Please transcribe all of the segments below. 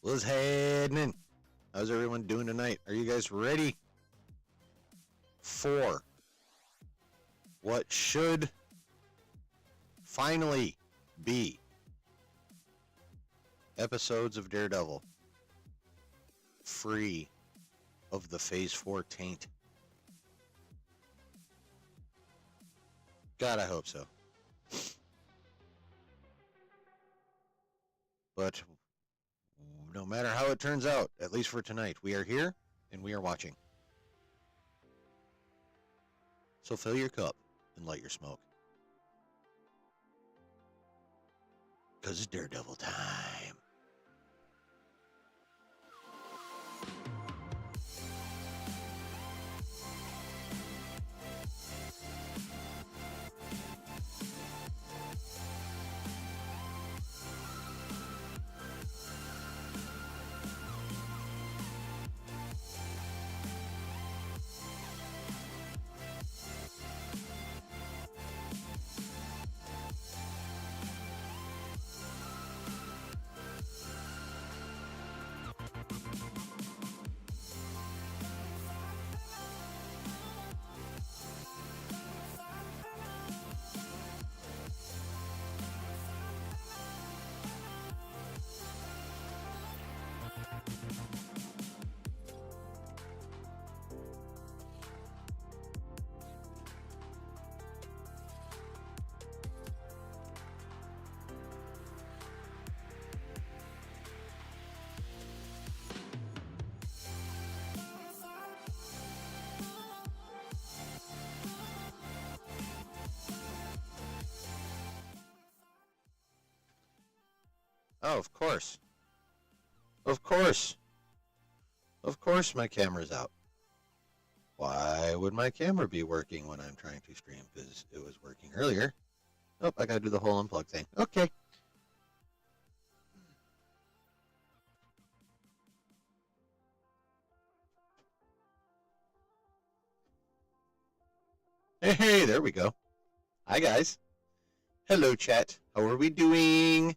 What's happening? How's everyone doing tonight? Are you guys ready for what should finally be episodes of Daredevil free of the Phase 4 taint? God, I hope so. But no matter how it turns out, at least for tonight, we are here and we are watching. So fill your cup and light your smoke. Because it's Daredevil time. Oh, of course. Of course. Of course my camera's out. Why would my camera be working when I'm trying to stream? Because it was working earlier. Oh, I gotta do the whole unplug thing. Okay. Hey, there we go. Hi, guys. Hello, chat. How are we doing?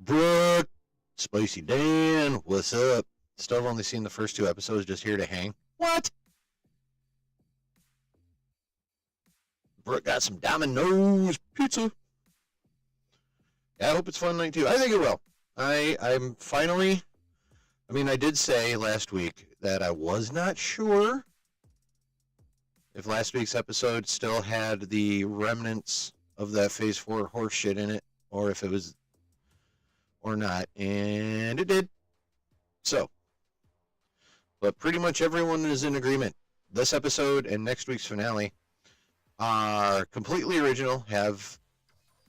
Brooke, Spicy Dan, what's up? Still have only seen the first 2 episodes, just here to hang. What? Brooke got some Domino's pizza. Yeah, I hope it's fun night too. I think it will. I'm finally, I did say last week that I was not sure if last week's episode still had the remnants of that Phase 4 horse shit in it, or if it was, or not, and it did. So, but pretty much everyone is in agreement. This episode and next week's finale are completely original, have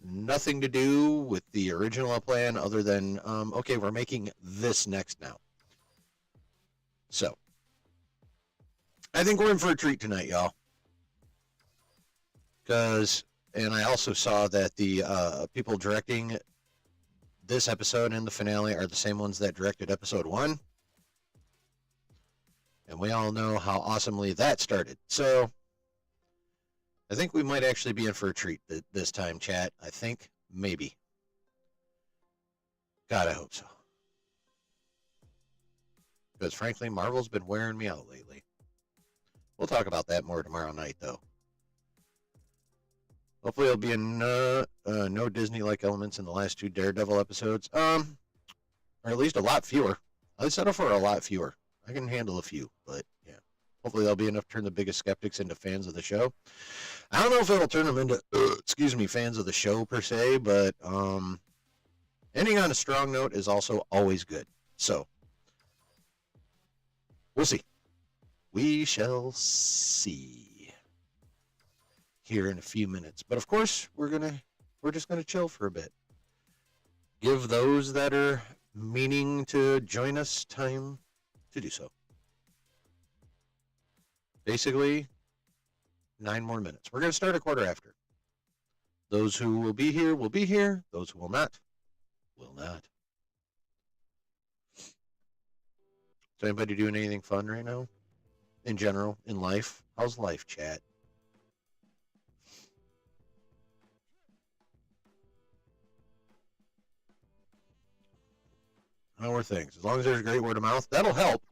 nothing to do with the original plan other than, okay, we're making this next now. So, I think we're in for a treat tonight, y'all. And I also saw that the people directing this episode and the finale are the same ones that directed episode 1. And we all know how awesomely that started. So, I think we might actually be in for a treat this time, chat. I think maybe. God, I hope so. Because frankly, Marvel's been wearing me out lately. We'll talk about that more tomorrow night, though. Hopefully there'll be no Disney-like elements in the last 2 Daredevil episodes. Or at least a lot fewer. I'd settle for a lot fewer. I can handle a few, but yeah. Hopefully that'll be enough to turn the biggest skeptics into fans of the show. I don't know if it'll turn them into, fans of the show per se, but ending on a strong note is also always good. So, we'll see. We shall see here in a few minutes. But of course, we're just gonna chill for a bit. Give those that are meaning to join us time to do so. Basically, 9 more minutes. We're gonna start a quarter after. Those who will be here will be here. Those who will not, will not. Is anybody doing anything fun right now? In general, in life? How's life, chat? How are things? As long as there's great word of mouth, that'll help.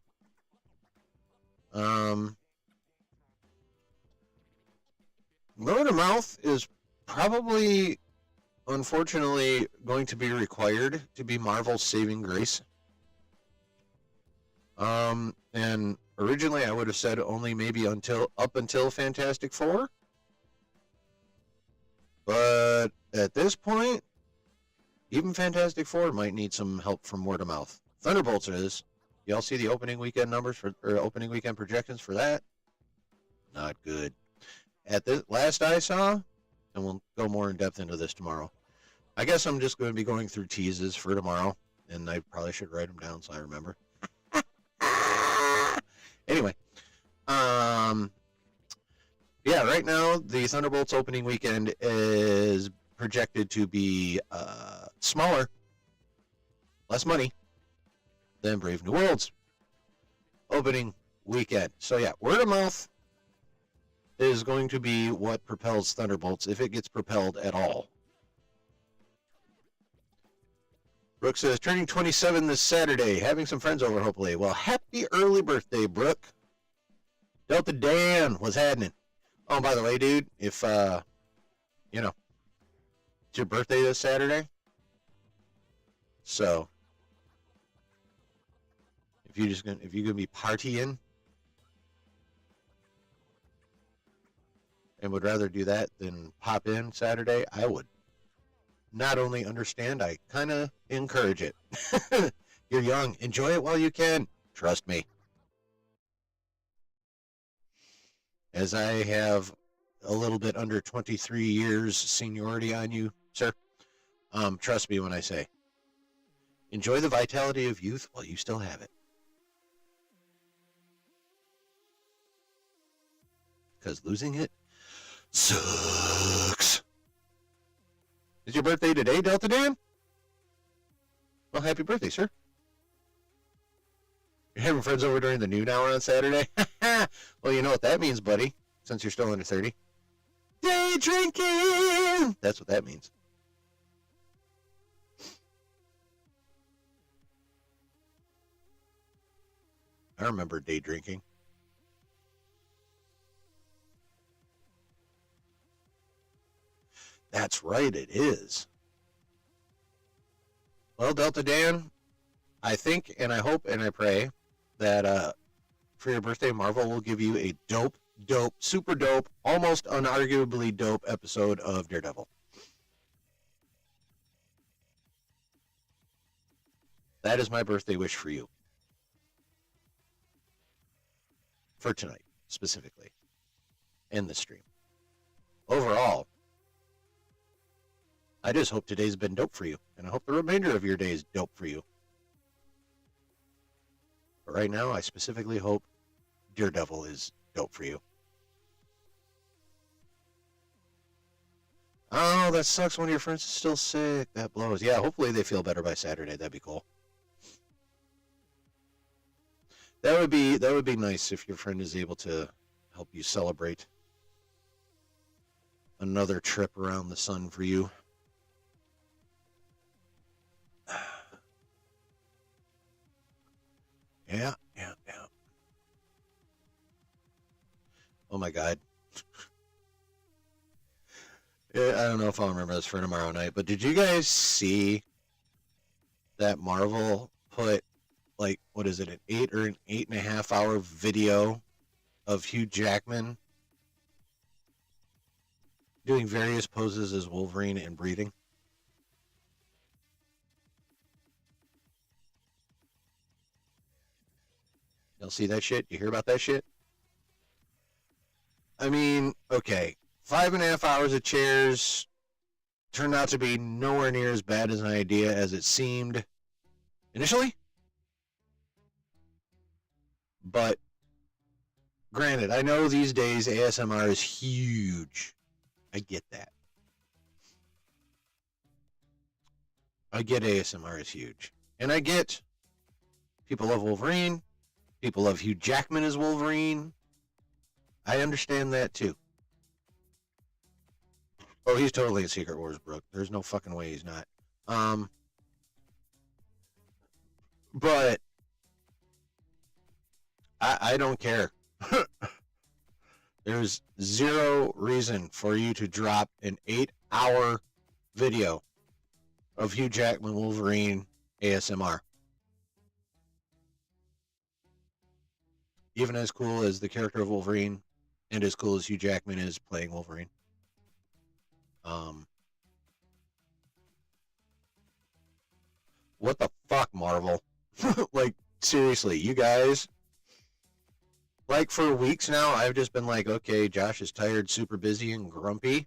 Word of mouth is probably, unfortunately, going to be required to be Marvel's saving grace. And originally I would have said only maybe up until Fantastic Four. But at this point, even Fantastic Four might need some help from word of mouth. Thunderbolts is. Y'all see the opening weekend numbers or opening weekend projections for that? Not good. At the last I saw, and we'll go more in depth into this tomorrow. I guess I'm just going to be going through teases for tomorrow, and I probably should write them down so I remember. Anyway, yeah, right now the Thunderbolts opening weekend is projected to be smaller, less money than Brave New Worlds opening weekend. So yeah, word of mouth is going to be what propels Thunderbolts, if it gets propelled at all. Brooke says, turning 27 this Saturday, having some friends over, hopefully. Well, happy early birthday, Brooke. Delta Dan, what's happening? Oh, by the way, dude, if, it's your birthday this Saturday, so if you're gonna be partying and would rather do that than pop in Saturday, I would not only understand, I kind of encourage it. You're young. Enjoy it while you can. Trust me. As I have a little bit under 23 years seniority on you, sir, trust me when I say, enjoy the vitality of youth while you still have it. Because losing it sucks. Is your birthday today, Delta Dan? Well, happy birthday, sir. You're having friends over during the noon hour on Saturday? Well, you know what that means, buddy, since you're still under 30. Day drinking! That's what that means. I remember day drinking. That's right, it is. Well, Delta Dan, I think and I hope and I pray that for your birthday, Marvel will give you a dope, super dope, almost unarguably dope episode of Daredevil. That is my birthday wish for you. For tonight, specifically. In the stream. Overall, I just hope today's been dope for you, and I hope the remainder of your day is dope for you. But right now, I specifically hope Daredevil is dope for you. Oh, that sucks. One of your friends is still sick. That blows. Yeah, hopefully they feel better by Saturday. That'd be cool. That would be nice if your friend is able to help you celebrate another trip around the sun for you. Yeah. Oh my God. I don't know if I'll remember this for tomorrow night, but did you guys see that Marvel put, like, what is it, an 8.5 hour video of Hugh Jackman doing various poses as Wolverine and breathing? Y'all see that shit? You hear about that shit? I mean, okay, 5.5 hours of chairs turned out to be nowhere near as bad as an idea as it seemed initially. But granted, I know these days ASMR is huge. I get that. I get ASMR is huge. And I get people love Wolverine. People love Hugh Jackman as Wolverine. I understand that too. Oh, he's totally in Secret Wars, Brooke. There's no fucking way he's not. But I don't care. There's zero reason for you to drop an 8-hour video of Hugh Jackman Wolverine ASMR. Even as cool as the character of Wolverine and as cool as Hugh Jackman is playing Wolverine. What the fuck, Marvel? Like, seriously, you guys. Like, for weeks now, I've just been like, okay, Josh is tired, super busy, and grumpy.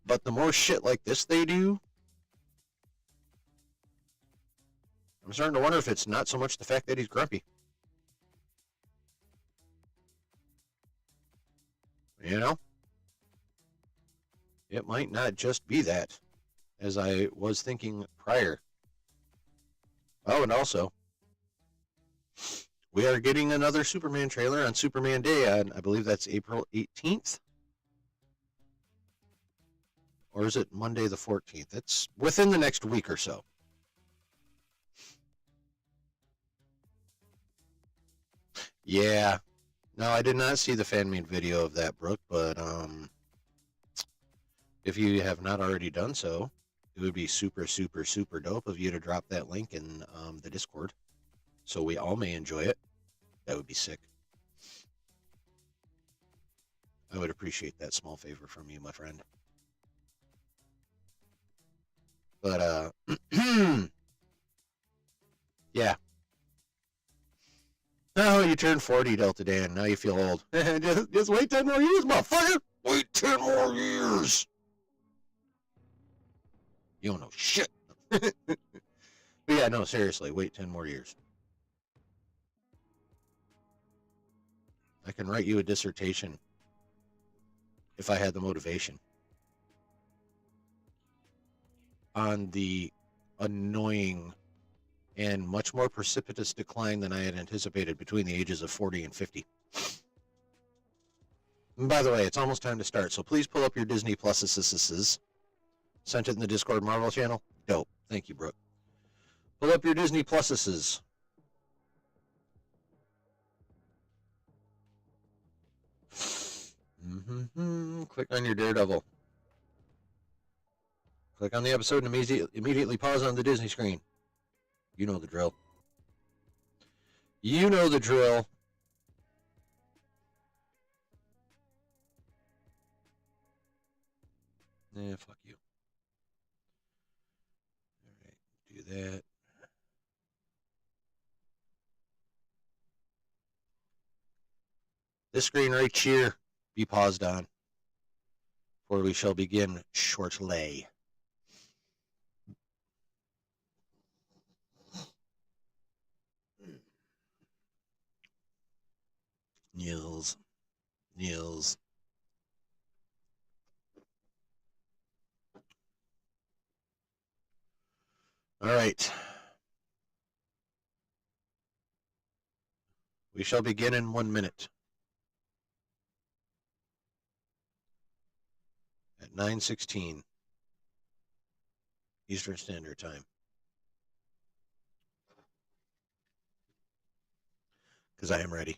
But the more shit like this they do, I'm starting to wonder if it's not so much the fact that he's grumpy. You know? It might not just be that, as I was thinking prior. Oh, and also, we are getting another Superman trailer on Superman Day on, I believe that's April 18th. Or is it Monday the 14th? It's within the next week or so. Yeah. No, I did not see the fan-made video of that, Brooke, but if you have not already done so, it would be super, super, super dope of you to drop that link in the Discord so we all may enjoy it. That would be sick. I would appreciate that small favor from you, my friend. But, yeah. Oh, you turned 40, Delta Dan. Now you feel old. just wait 10 more years, motherfucker. Wait 10 more years. You don't know shit. But yeah, no, seriously, wait 10 more years. I can write you a dissertation if I had the motivation on the annoying and much more precipitous decline than I had anticipated between the ages of 40 and 50. And by the way, it's almost time to start, so please pull up your Disney Pluses. Sent it in the Discord Marvel channel. Dope. Thank you, Brooke. Pull up your Disney Pluses. Click on your Daredevil. Click on the episode and immediately pause on the Disney screen. You know the drill. You know the drill. Fuck you. All right, do that. This screen right here, be paused on, for we shall begin shortly. Niels. All right. We shall begin in 1 minute. At 9:16 Eastern Standard Time. Because I am ready.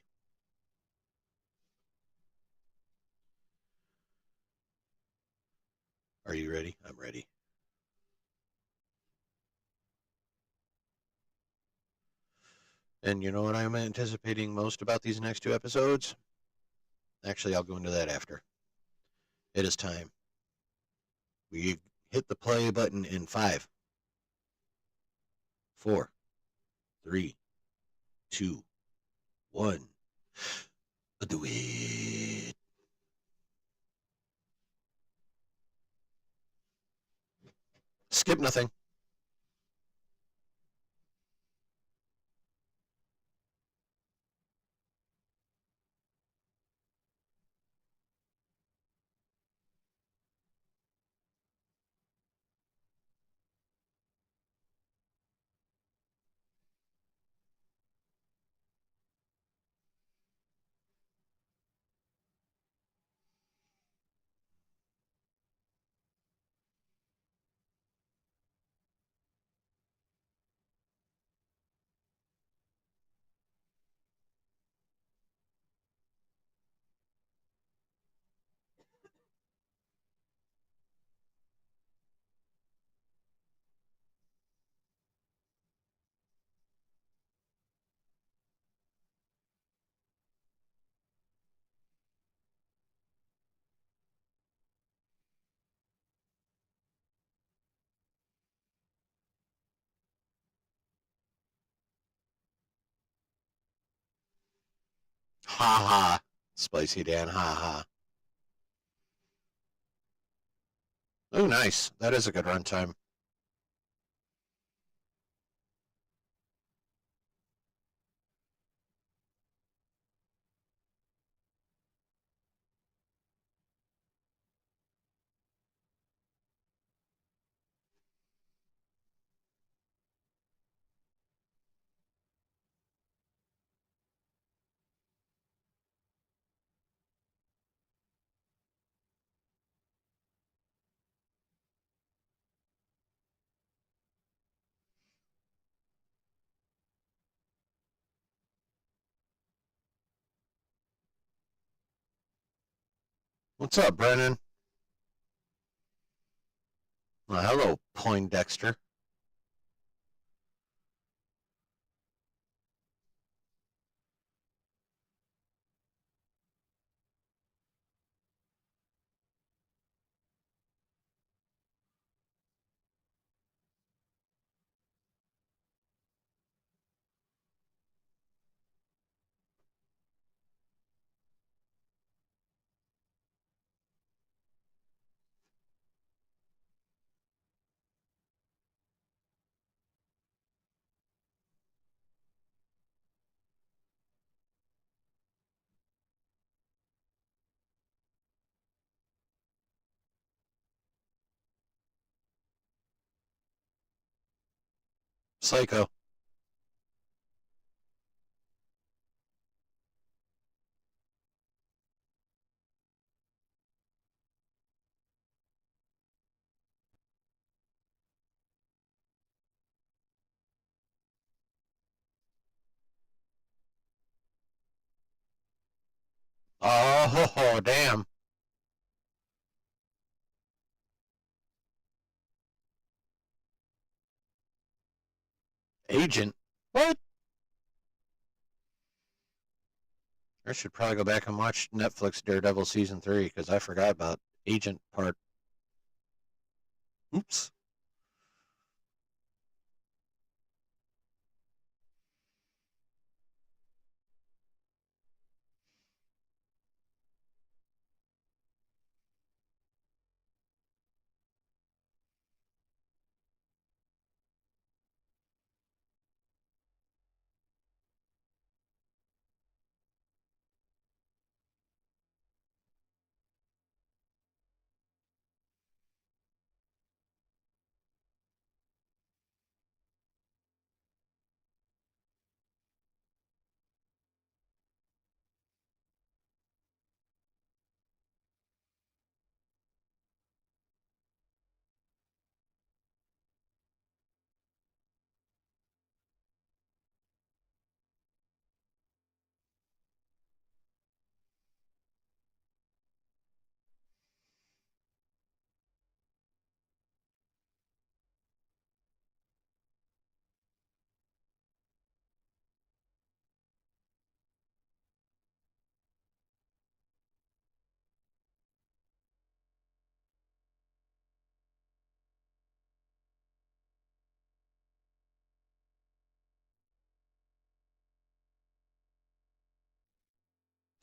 Are you ready? I'm ready. And you know what I'm anticipating most about these next two episodes? Actually, I'll go into that after. It is time. We hit the play button in 5, 4, 3, 2, 1. Do it. Skip nothing. Ha ha. Spicy Dan, ha ha. Oh, nice. That is a good runtime. What's up, Brennan? Well, hello, Poindexter. Psycho. Oh, damn. Agent. What? I should probably go back and watch Netflix Daredevil season 3 because I forgot about agent part. Oops.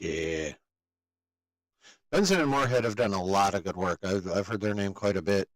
Yeah. Benson and Moorhead have done a lot of good work. I've heard their name quite a bit.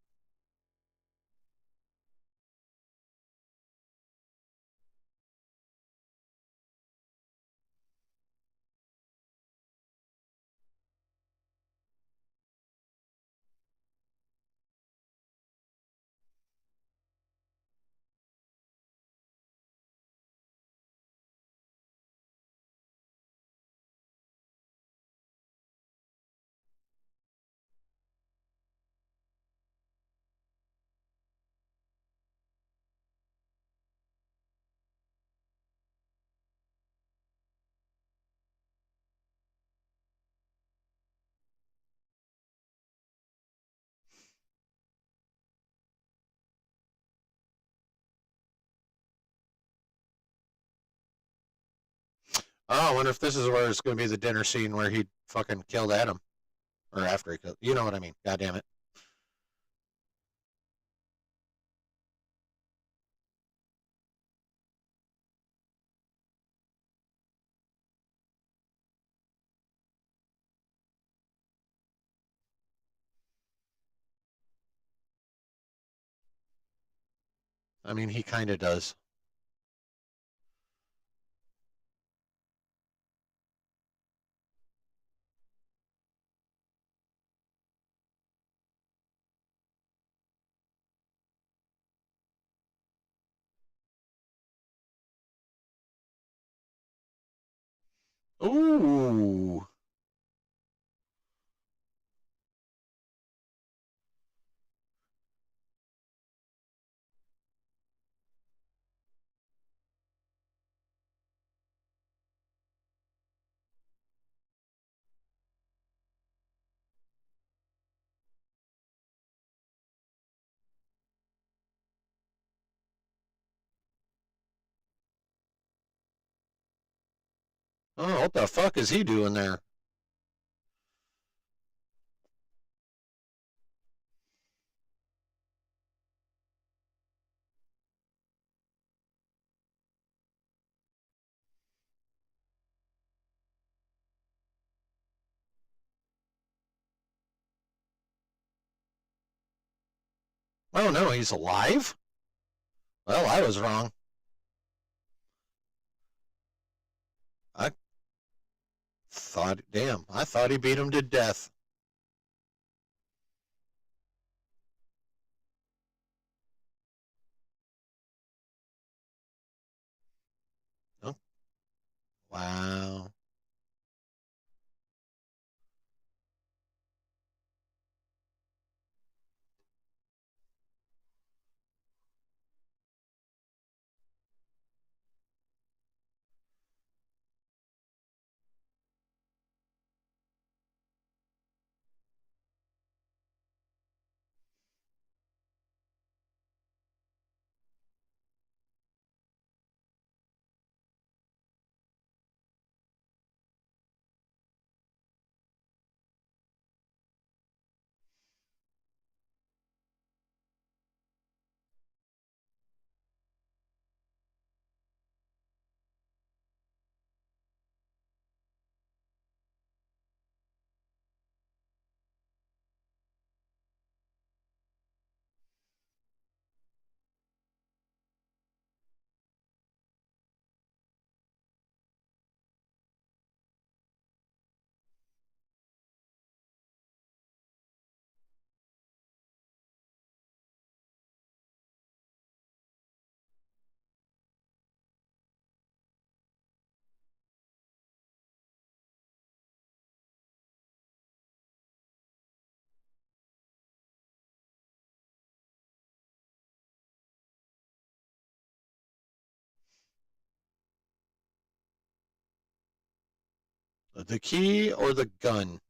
Oh, I wonder if this is where it's going to be the dinner scene where he fucking killed Adam. Or after he killed. You know what I mean. God damn it. I mean, he kind of does. Ooh. Oh, what the fuck is he doing there? Oh no, he's alive? Well, I was wrong. I damn, I thought he beat him to death. Oh, wow. The key or the gun?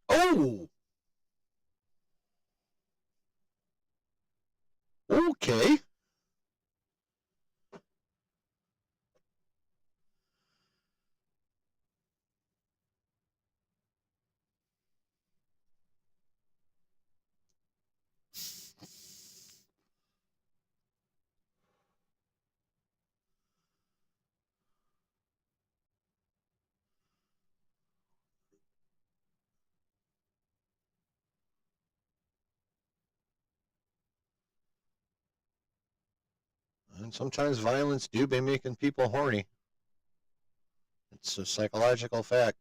Oh, okay. And sometimes violence do be making people horny. It's a psychological fact.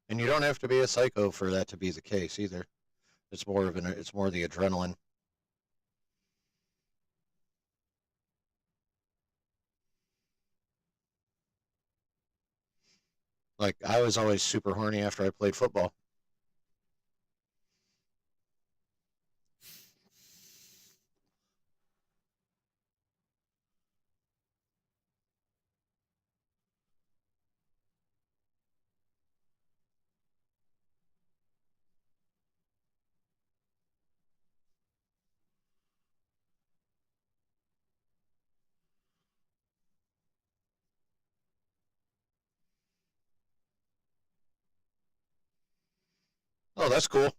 And you don't have to be a psycho for that to be the case either. It's more the adrenaline. Like I was always super horny after I played football. Oh, that's cool.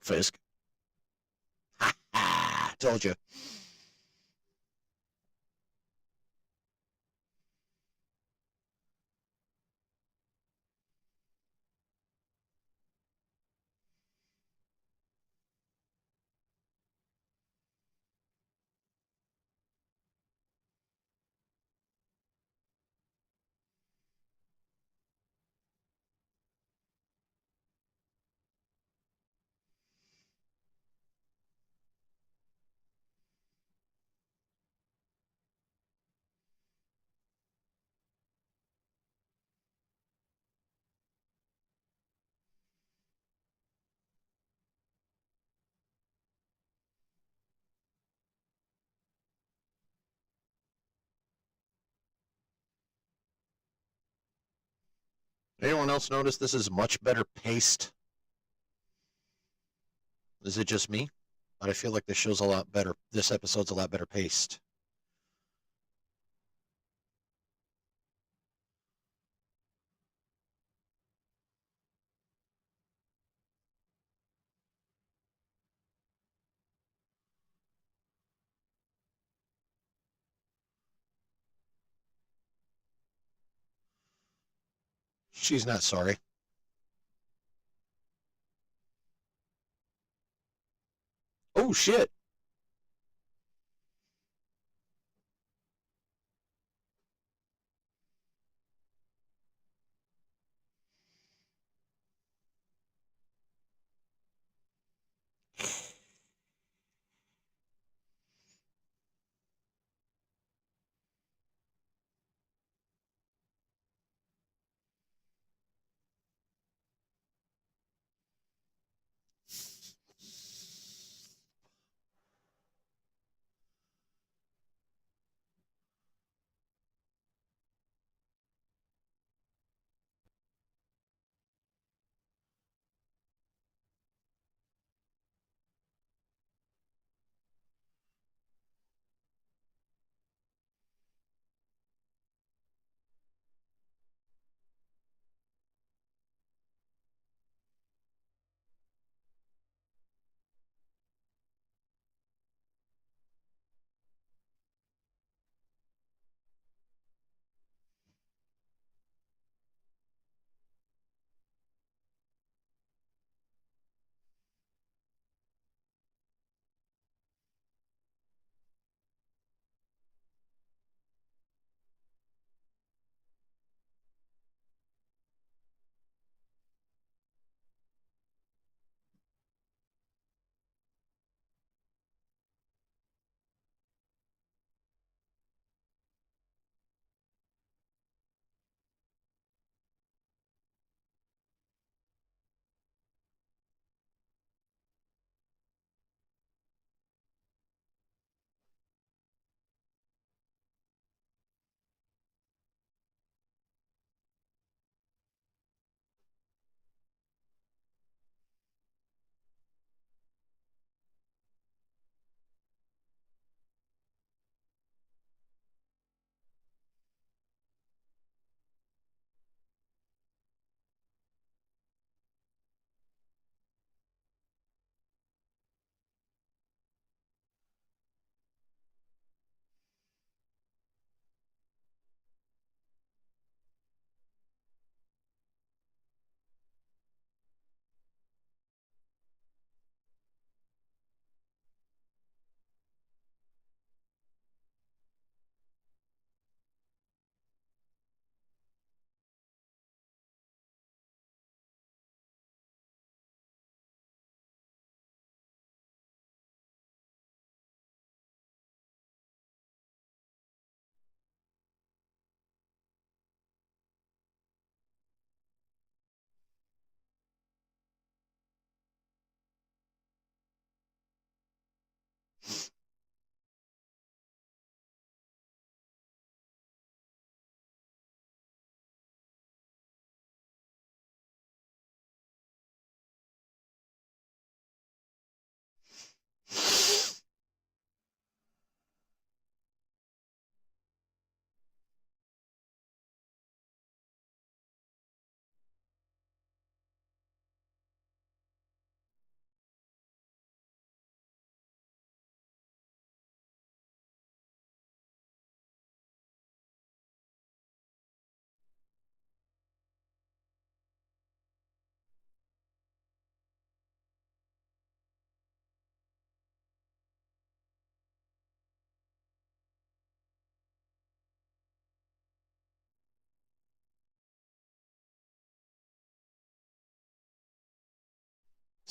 Fisk. Ha ha! Told you. Anyone else notice this is much better paced? Is it just me? But I feel like this show's a lot better. This episode's a lot better paced. She's not sorry. Oh shit!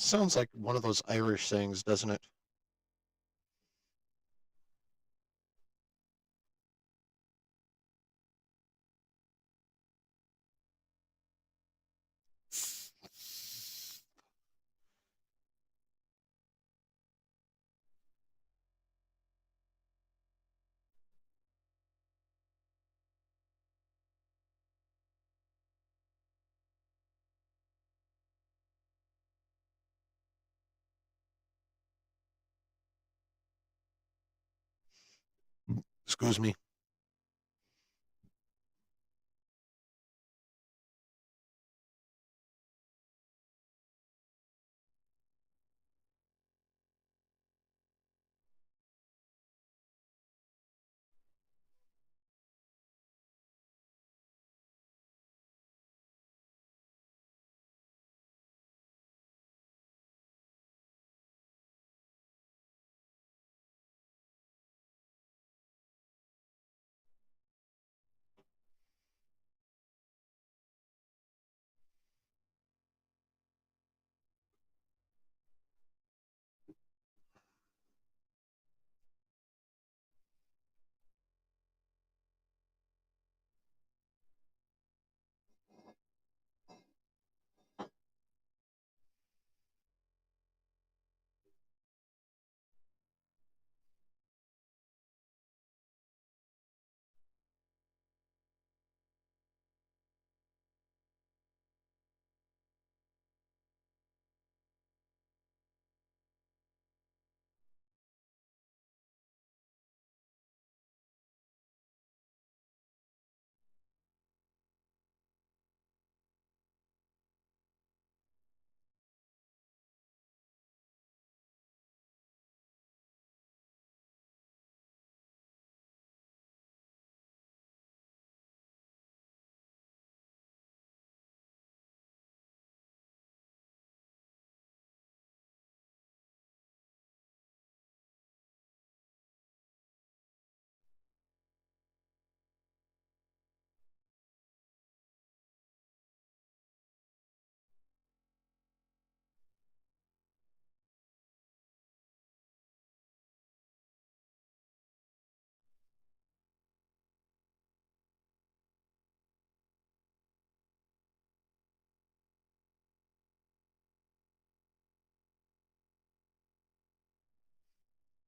Sounds like one of those Irish things, doesn't it? Excuse me.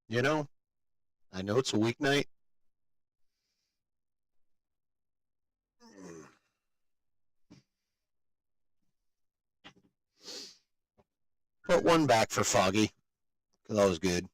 You know, I know it's a weeknight. Put one back for Foggy, because that was good.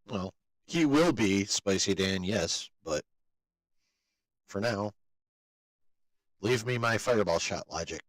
Well, he will be Spicy Dan, yes, but for now, leave me my fireball shot logic.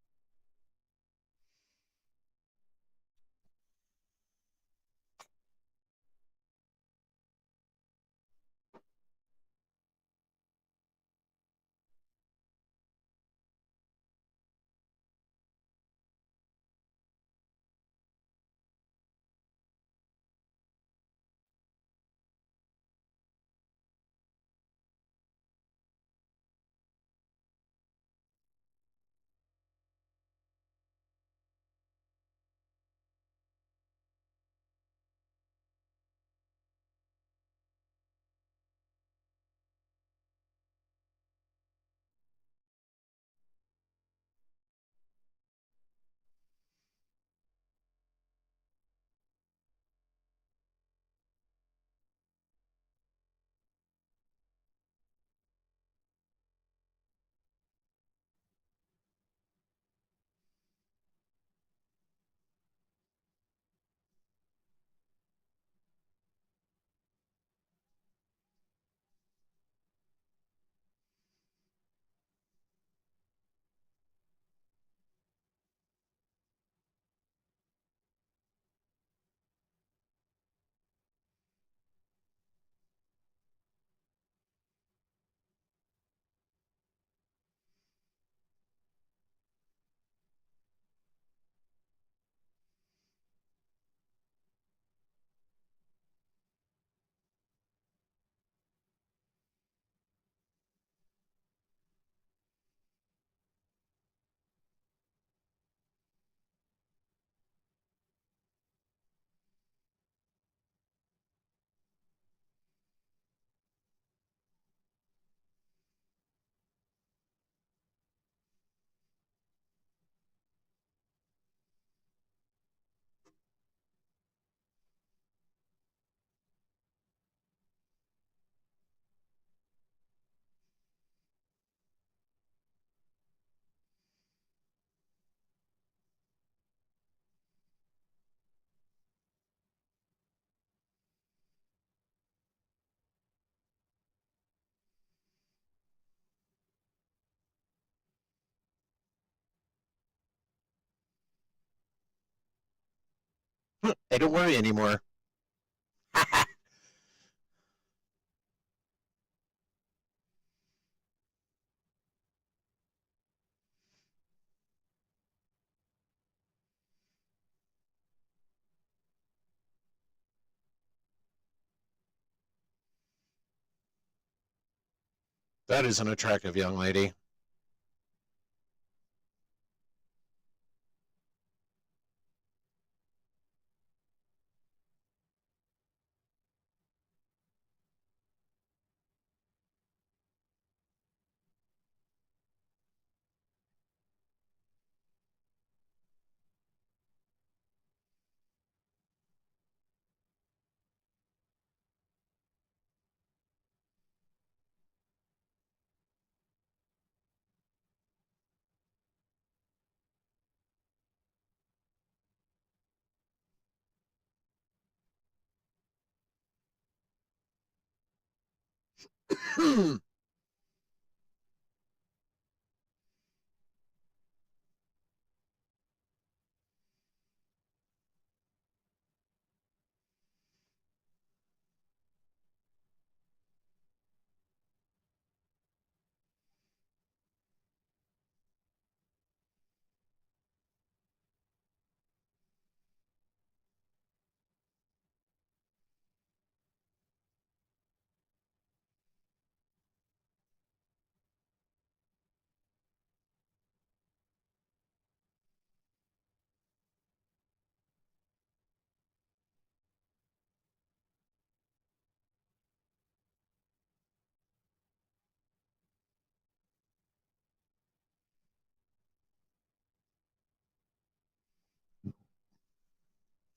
Hey, don't worry anymore. That is an attractive young lady.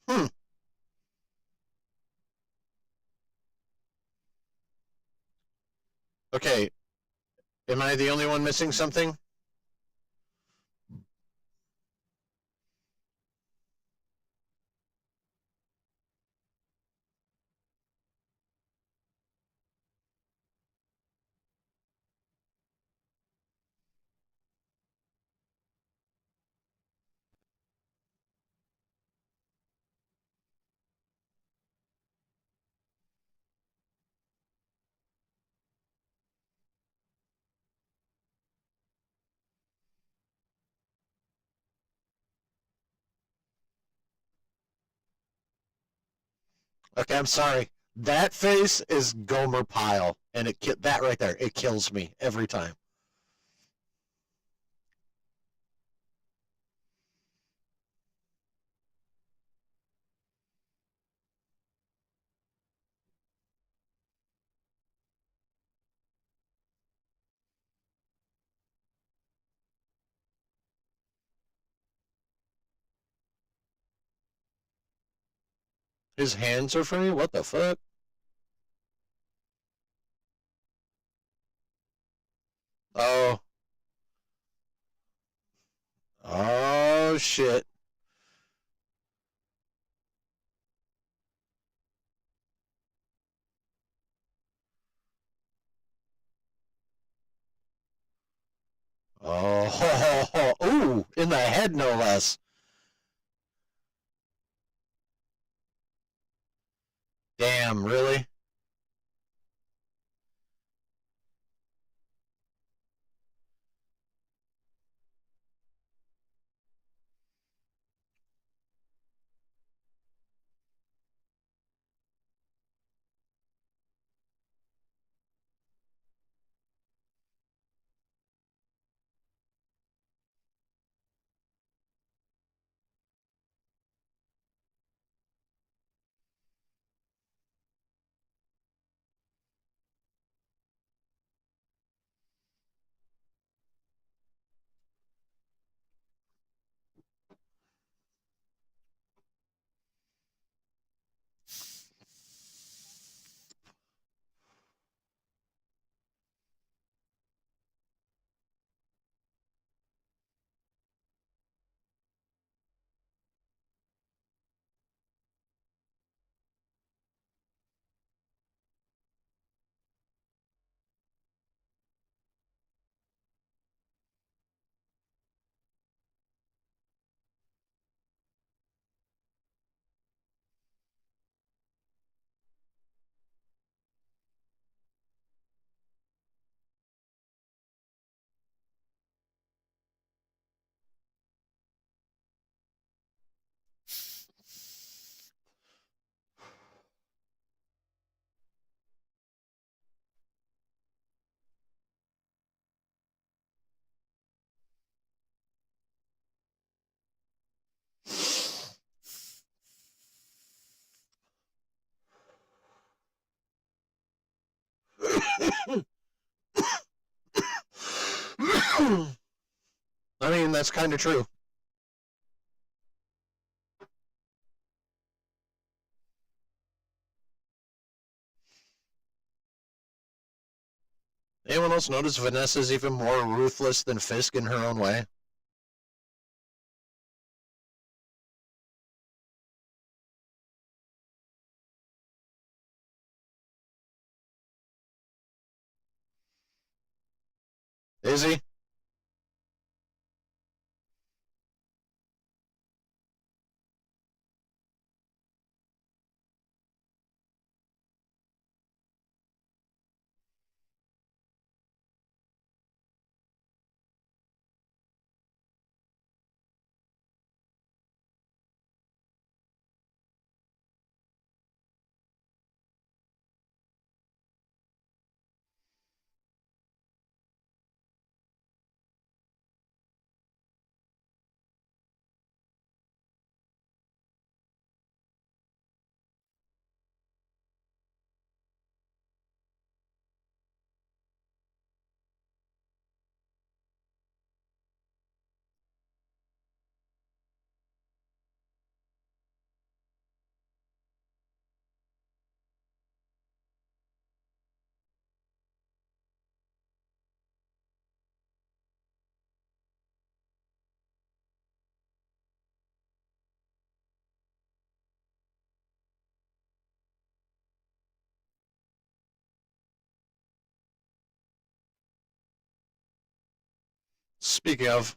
Hmm. Okay, am I the only one missing something? Okay, I'm sorry. That face is Gomer Pyle, and that right there, it kills me every time. His hands are free. What the fuck? Oh, oh shit. Oh, ooh, in the head no less. Damn, really? I mean, that's kind of true. Anyone else notice Vanessa's even more ruthless than Fisk in her own way? Is he? Speaking of,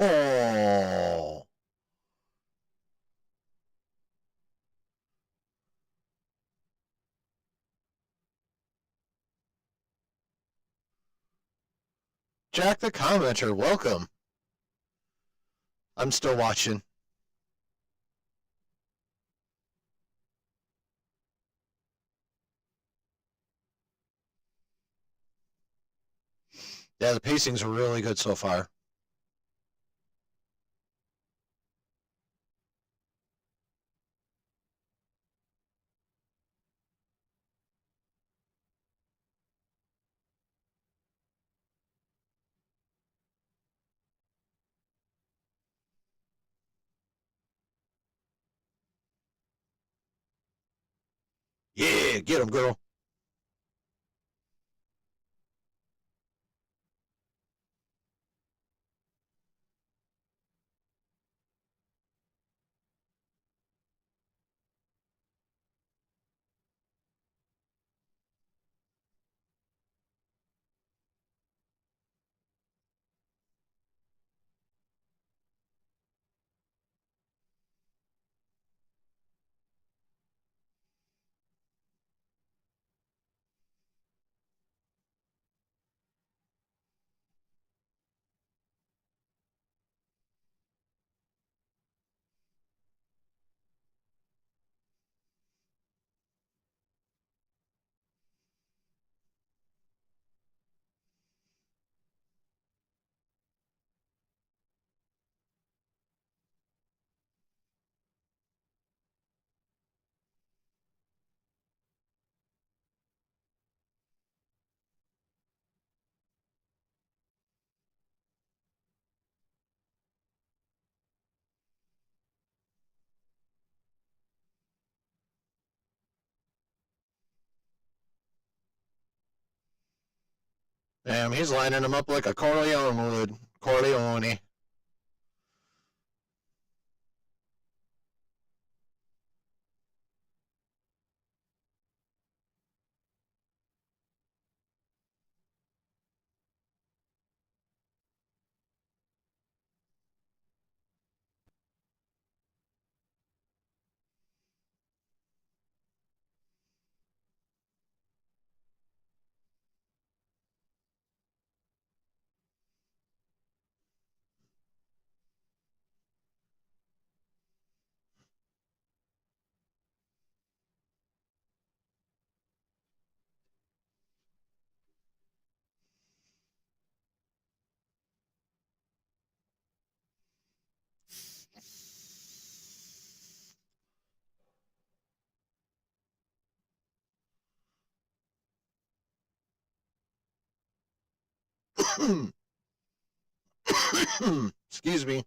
Oh. Jack the Commenter, welcome. I'm still watching. Yeah, the pacings are really good so far. Yeah, get him, girl. Damn, he's lining him up like a Corleone would. Corleone. Excuse me.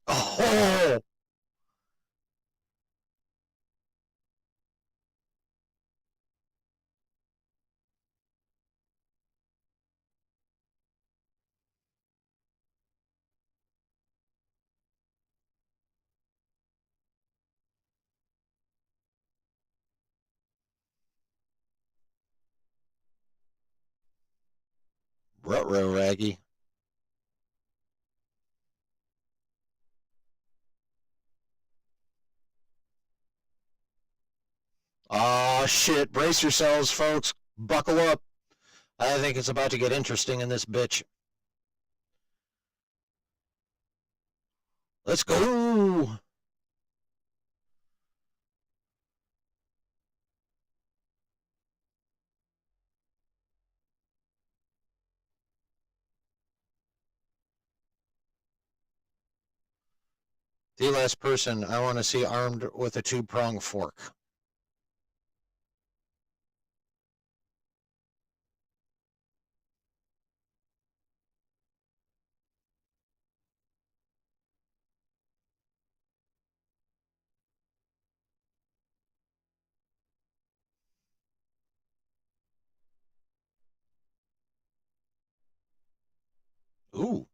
Oh, Rutro Raggy. Oh shit! Brace yourselves, folks. Buckle up. I think it's about to get interesting in this bitch. Let's go! The last person I want to see armed with a two-pronged fork. Ooh.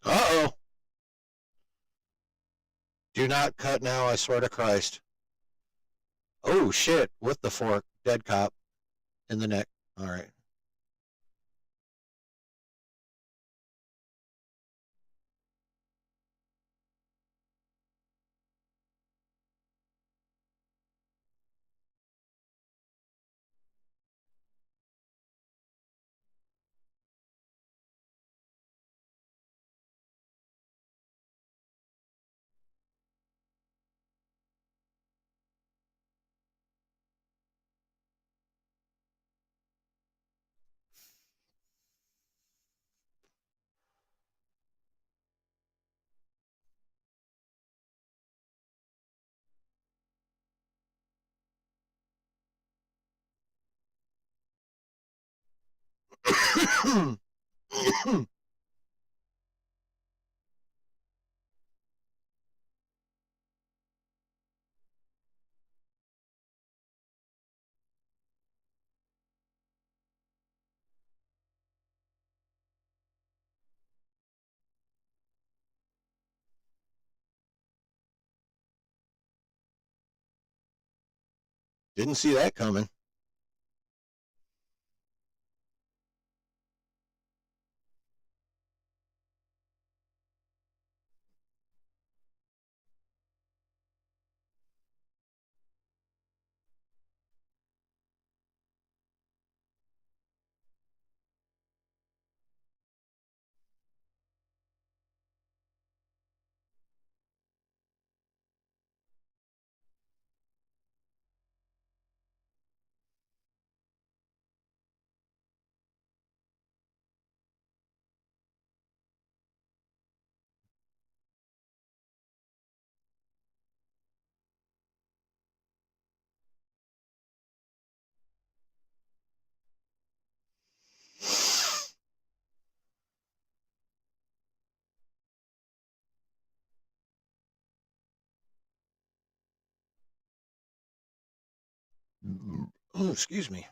Uh-oh. Do not cut now, I swear to Christ. Oh, shit. With the fork. Dead cop. In the neck. All right. Didn't see that coming. Oh, excuse me.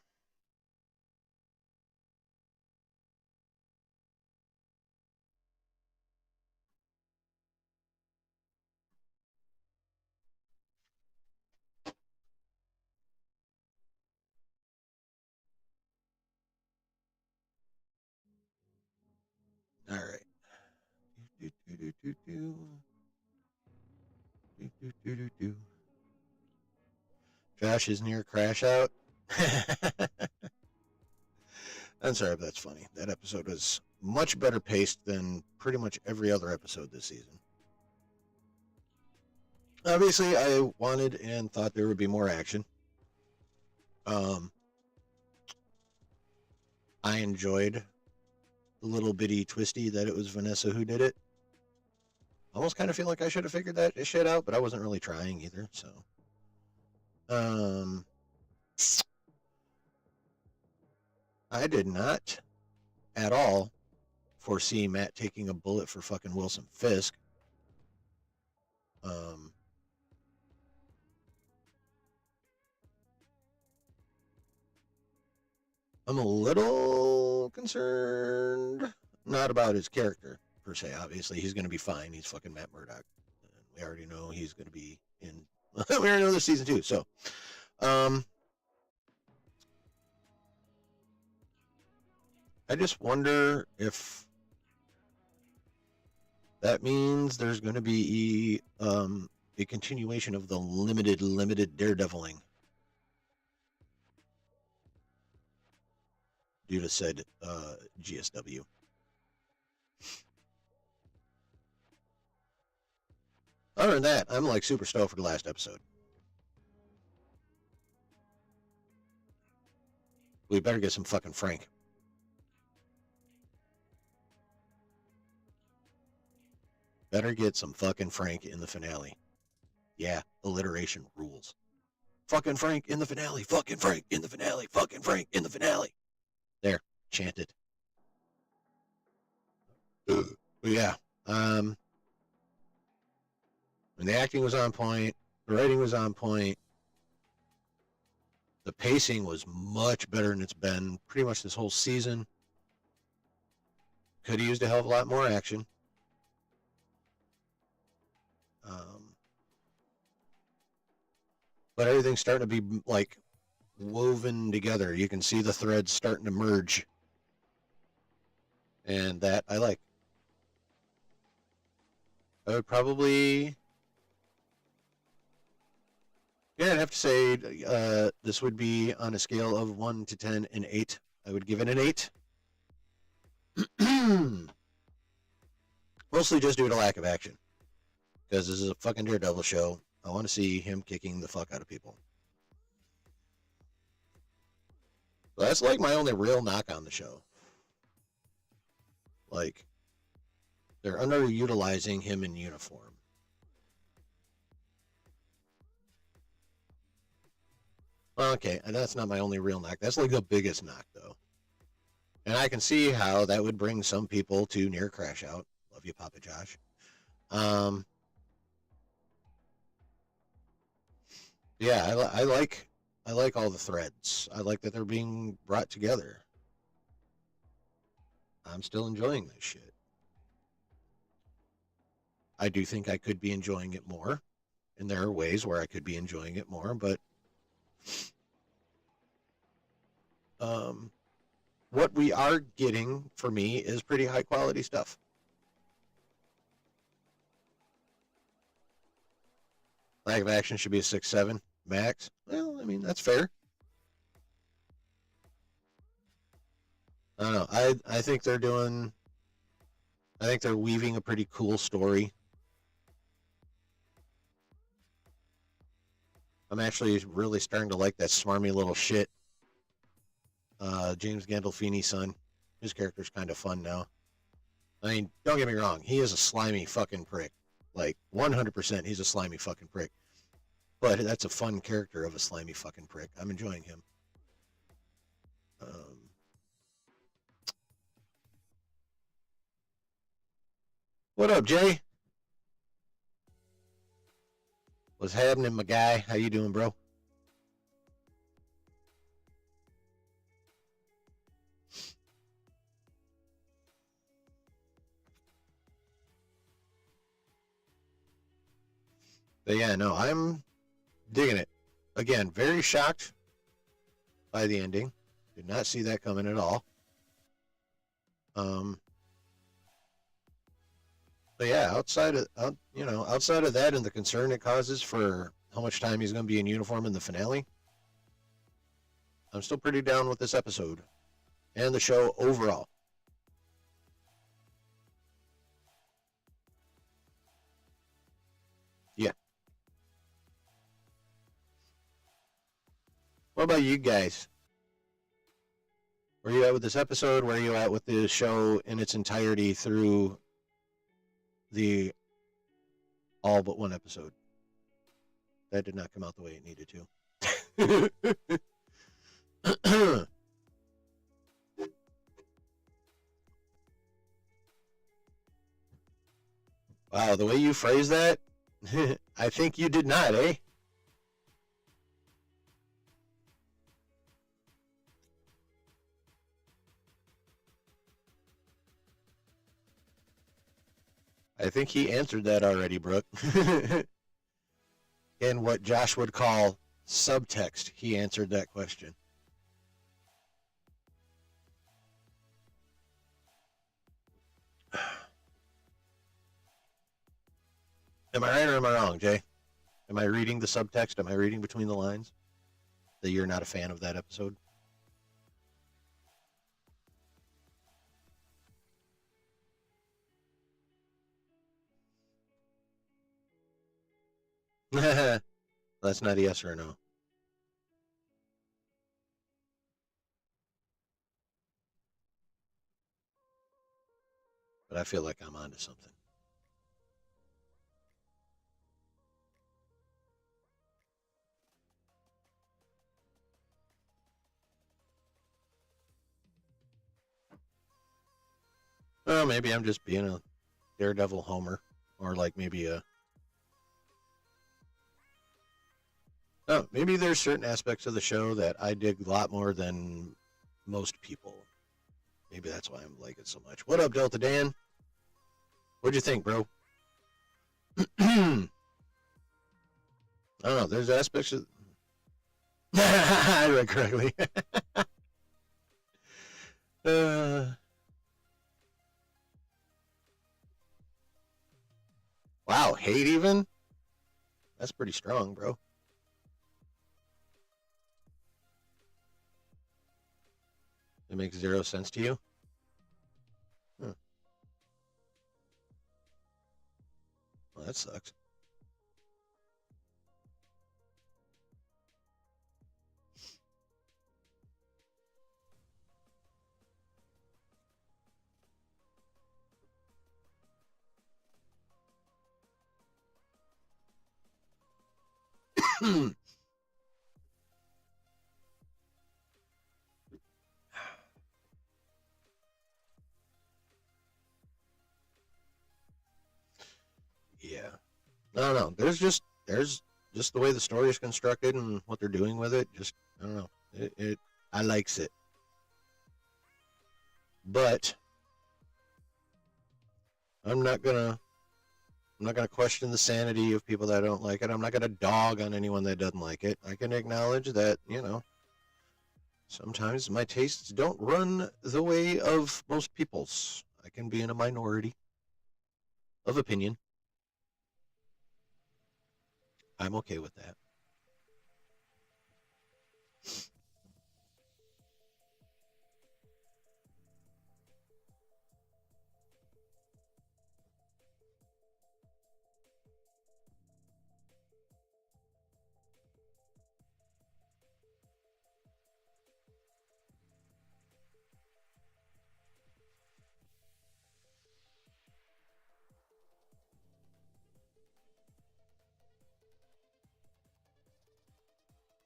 All right. Do, do, do, do, do. Do, do, do, do, do. Josh is near crash out. I'm sorry if that's funny. That episode was much better paced than pretty much every other episode this season. Obviously, I wanted and thought there would be more action. Um, I enjoyed little bitty twisty that it was Vanessa who did it. Almost kind of feel like I should have figured that shit out, but I wasn't really trying either. So, I did not at all foresee Matt taking a bullet for fucking Wilson Fisk. I'm a little concerned, not about his character per se. Obviously, he's going to be fine. He's fucking Matt Murdock. And we already know he's going to be in. We already know this season too. So, I just wonder if that means there's going to be a continuation of the limited Daredeviling due to said GSW. Other than that, I'm like super stoked for the last episode. We better get some fucking Frank. Better get some fucking Frank in the finale. Yeah, alliteration rules. Fucking Frank in the finale. Fucking Frank in the finale. Fucking Frank in the finale. There, chanted. But yeah, and the acting was on point. The writing was on point. The pacing was much better than it's been pretty much this whole season. Could have used a hell of a lot more action. But everything's starting to be like woven together. You can see the threads starting to merge. And that I like. I would probably... Yeah, I'd have to say this would be on a scale of 1 to 10 an 8. I would give it an 8. Mostly just due to lack of action. Because this is a fucking Daredevil show. I want to see him kicking the fuck out of people. So that's like my only real knock on the show. Like, they're underutilizing him in uniform. Okay, and that's not my only real knock. That's like the biggest knock, though. And I can see how that would bring some people to near crash out. Love you, Papa Josh. Yeah, I like all the threads. I like that they're being brought together. I'm still enjoying this shit. I do think I could be enjoying it more, and there are ways where I could be enjoying it more, but what we are getting for me is pretty high quality stuff. Lack of action should be a 6-7 max. Well, I mean, that's fair. I don't know. I think they're doing... I think they're weaving a pretty cool story. I'm actually really starting to like that smarmy little shit. James Gandolfini's son. His character's kind of fun now. I mean, don't get me wrong. He is a slimy fucking prick. Like, 100% he's a slimy fucking prick. But that's a fun character of a slimy fucking prick. I'm enjoying him. What up, Jay? What's happening, my guy? How you doing, bro? But yeah, no, I'm digging it. Again, very shocked by the ending. Did not see that coming at all. But yeah, outside of that and the concern it causes for how much time he's going to be in uniform in the finale, I'm still pretty down with this episode and the show overall. Yeah. What about you guys? Where are you at with this episode? Where are you at with the show in its entirety through the all but one episode? That did not come out the way it needed to. Wow, the way you phrase that, I think you did not, eh? I think he answered that already, Brooke. In what Josh would call subtext, he answered that question. Am I right or am I wrong, Jay? Am I reading the subtext? Am I reading between the lines that you're not a fan of that episode? That's not a yes or a no. But I feel like I'm onto something. Well, maybe I'm just being a Daredevil homer, or like maybe a. Oh, maybe there's certain aspects of the show that I dig a lot more than most people. Maybe that's why I'm like it so much. What up, Delta Dan? What'd you think, bro? I don't know. There's aspects of. I read correctly. Wow, hate even? That's pretty strong, bro. It makes zero sense to you? Huh. Well, that sucks. Yeah. No. There's just the way the story is constructed and what they're doing with it. Just I don't know. I likes it. But I'm not gonna question the sanity of people that don't like it. I'm not gonna dog on anyone that doesn't like it. I can acknowledge that, sometimes my tastes don't run the way of most people's. I can be in a minority of opinion. I'm okay with that.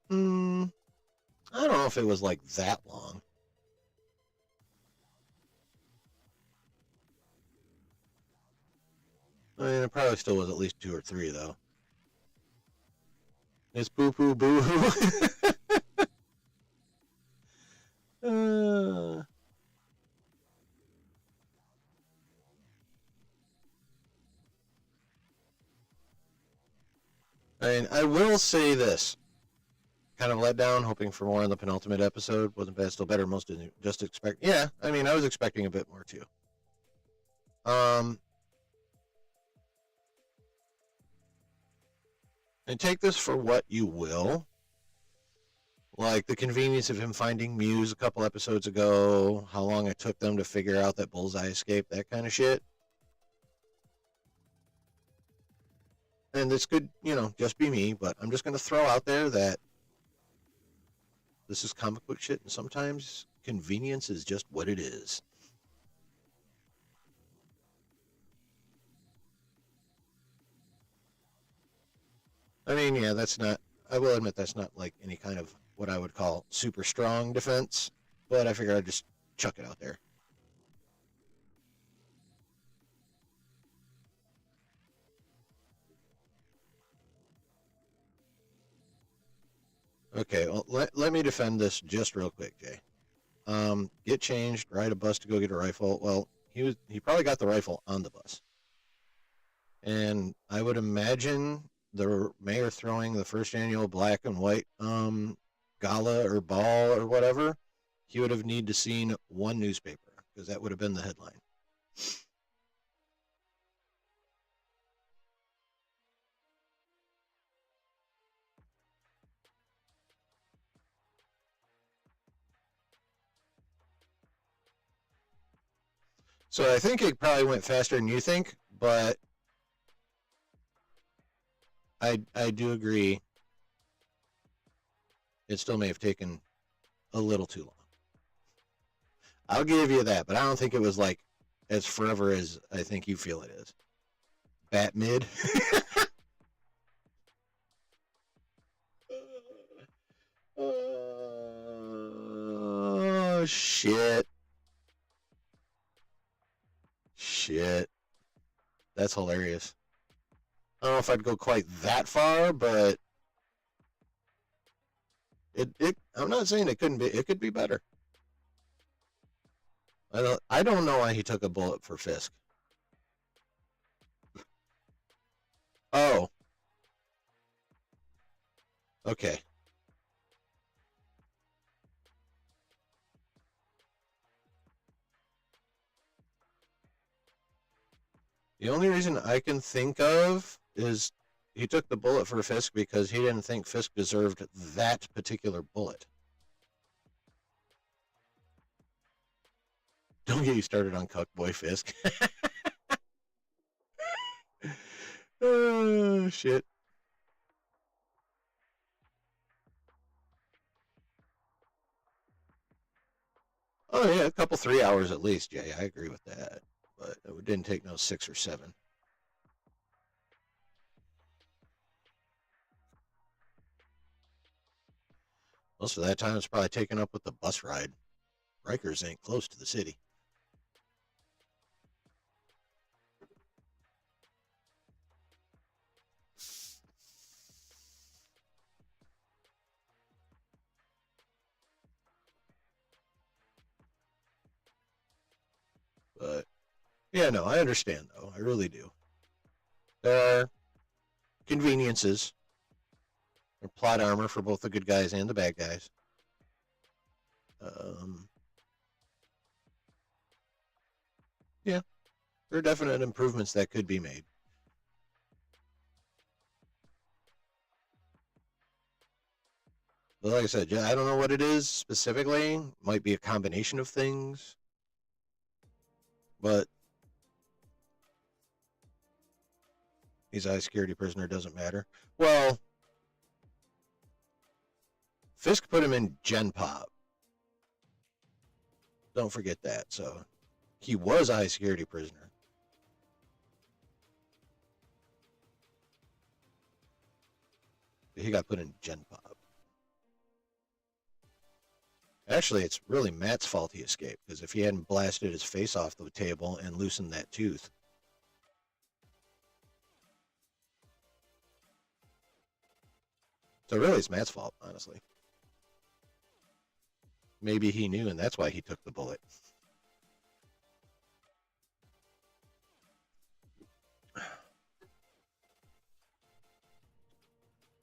Hmm. I don't know if it was like that long. I mean, it probably still was at least 2 or 3 though. It's boo boo boo hoo. I mean, I will say this. Kind of let down, hoping for more in the penultimate episode. Wasn't bad, still better. Most didn't just expect. Yeah, I mean, I was expecting a bit more too. Um, and take this for what you will. Like the convenience of him finding Muse a couple episodes ago, how long it took them to figure out that Bullseye escaped, that kind of shit. And this could, just be me, but I'm just going to throw out there that this is comic book shit, and sometimes convenience is just what it is. I mean, yeah, that's not, I will admit that's not like any kind of what I would call super strong defense, but I figured I'd just chuck it out there. Okay, well, let me defend this just real quick, Jay. Get changed, ride a bus to go get a rifle. Well, he probably got the rifle on the bus. And I would imagine the mayor throwing the first annual black and white gala or ball or whatever, he would have need to seen one newspaper because that would have been the headline. So I think it probably went faster than you think, but I do agree it still may have taken a little too long. I'll give you that, but I don't think it was like as forever as I think you feel it is. Bat mid. Oh shit. Shit. That's hilarious. I don't know if I'd go quite that far, but it I'm not saying it couldn't be, it could be better. I don't know why he took a bullet for Fisk. Oh, okay. The only reason I can think of is he took the bullet for Fisk because he didn't think Fisk deserved that particular bullet. Don't get you started on Cuckboy Fisk. Oh shit. Oh yeah, a couple 3 hours at least. Yeah, I agree with that. But it didn't take no 6 or 7. Most of that time it's probably taken up with the bus ride. Rikers ain't close to the city. But yeah, no, I understand though. I really do. There are conveniences or plot armor for both the good guys and the bad guys. Um, yeah, there are definite improvements that could be made. But like I said, I don't know what it is specifically. Might be a combination of things. But he's a high security prisoner, doesn't matter. Well, Fisk put him in Gen Pop. Don't forget that. So he was a high security prisoner. He got put in Gen Pop. Actually, it's really Matt's fault he escaped, because if he hadn't blasted his face off the table and loosened that tooth. So really, it's Matt's fault, honestly. Maybe he knew, and that's why he took the bullet.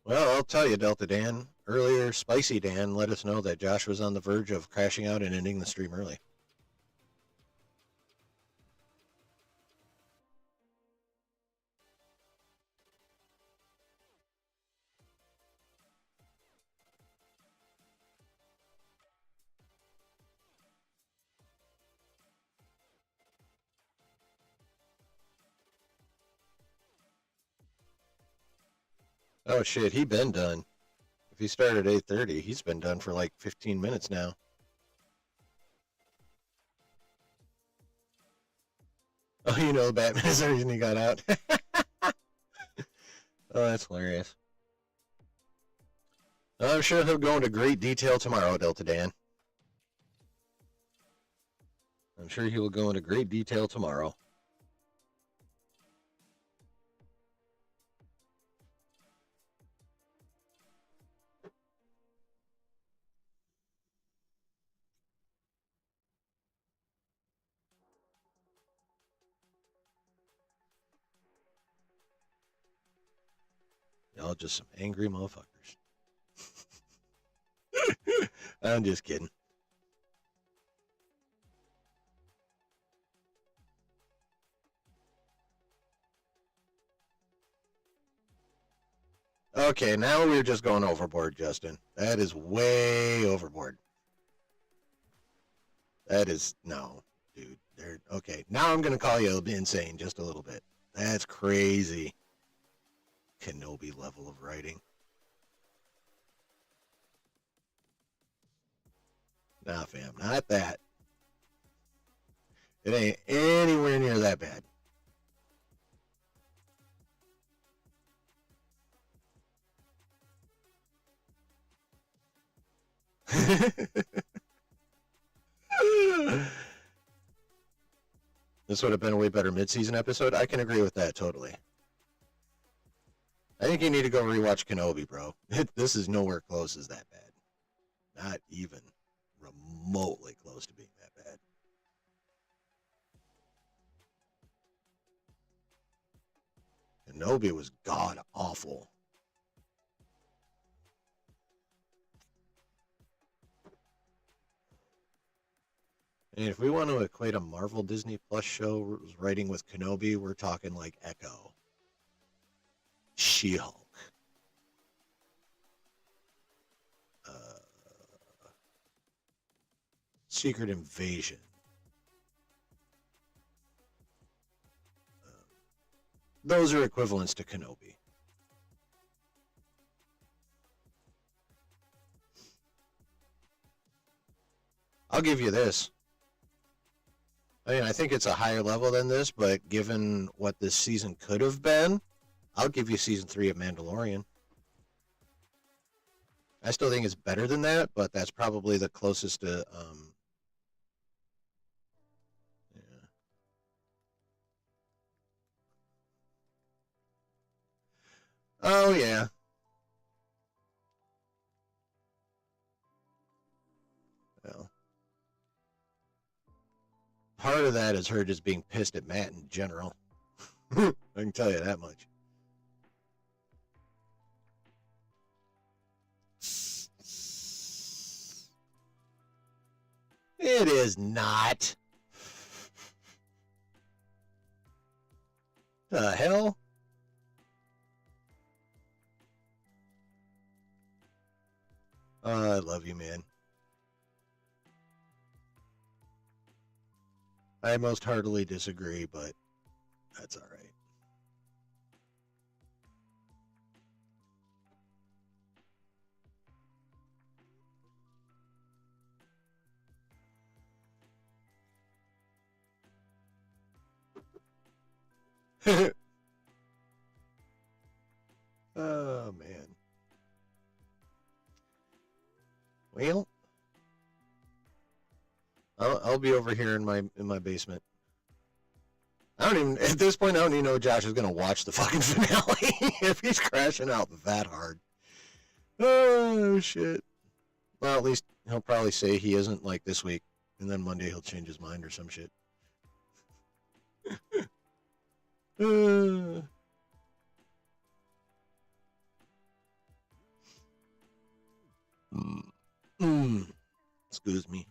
Well, I'll tell you, Delta Dan. Earlier, Spicy Dan let us know that Josh was on the verge of crashing out and ending the stream early. Oh shit, he been done. If he started at 8:30, he's been done for like 15 minutes now. the Batman is the reason he got out. Oh, that's hilarious. I'm sure he'll go into great detail tomorrow, Delta Dan. I'm sure he will go into great detail tomorrow. Y'all just some angry motherfuckers. I'm just kidding. Okay, now we're just going overboard, Justin. That is way overboard. That is, no, dude. Okay, now I'm going to call you insane just a little bit. That's crazy. Kenobi level of writing. Nah, fam, not that. It ain't anywhere near that bad. This would have been a way better mid-season episode. I can agree with that totally. I think you need to go rewatch Kenobi, bro. This is nowhere close as that bad. Not even remotely close to being that bad. Kenobi was god awful. And if we want to equate a Marvel Disney Plus show writing with Kenobi, we're talking like Echo, She-Hulk, Secret Invasion. Those are equivalents to Kenobi. I'll give you this. I mean, I think it's a higher level than this, but given what this season could have been, I'll give you season 3 of Mandalorian. I still think it's better than that, but that's probably the closest to, yeah. Oh, yeah. Well, part of that is her just being pissed at Matt in general. I can tell you that much. It is not. The hell? I love you, man. I most heartily disagree, but that's all right. Oh man. Well, I'll be over here in my basement. I don't even at this point I don't even know Josh is gonna watch the fucking finale if he's crashing out that hard. Oh shit. Well, at least he'll probably say he isn't like this week, and then Monday he'll change his mind or some shit. Excuse me.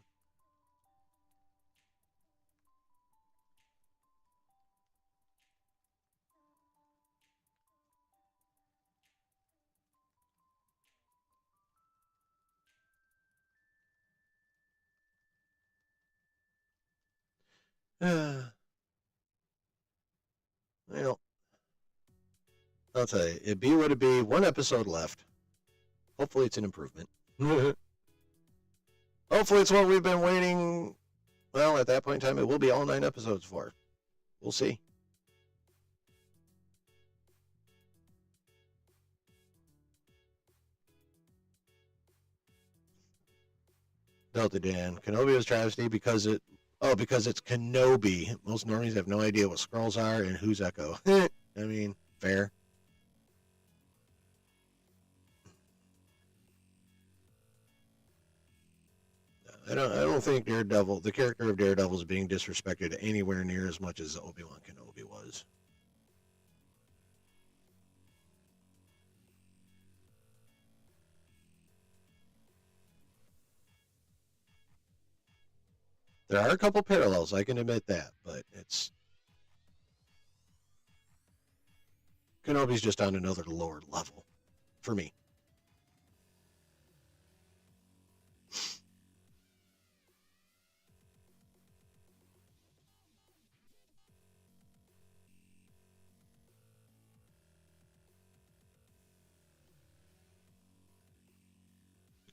Well, I'll tell you, it be what it be. One episode left. Hopefully, it's an improvement. Hopefully, it's what we've been waiting. Well, at that point in time, it will be all 9 episodes for. We'll see. Delta Dan. Kenobi was travesty because because it's Kenobi. Most normies have no idea what Skrulls are and who's Echo. I mean, fair. I don't think Daredevil, the character of Daredevil, is being disrespected anywhere near as much as Obi-Wan Kenobi was. There are a couple parallels, I can admit that, but it's Kenobi's just on another lower level for me.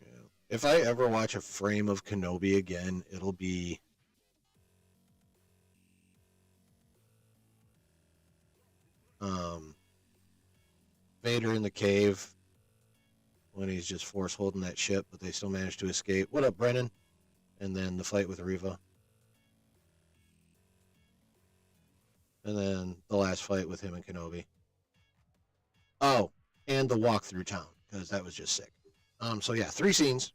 Yeah. If I ever watch a frame of Kenobi again, it'll be Vader in the cave when he's just force holding that ship, but they still manage to escape. What up, Brennan? And then the fight with Reva. And then the last fight with him and Kenobi. Oh, and the walk through town, because that was just sick. So yeah, 3 scenes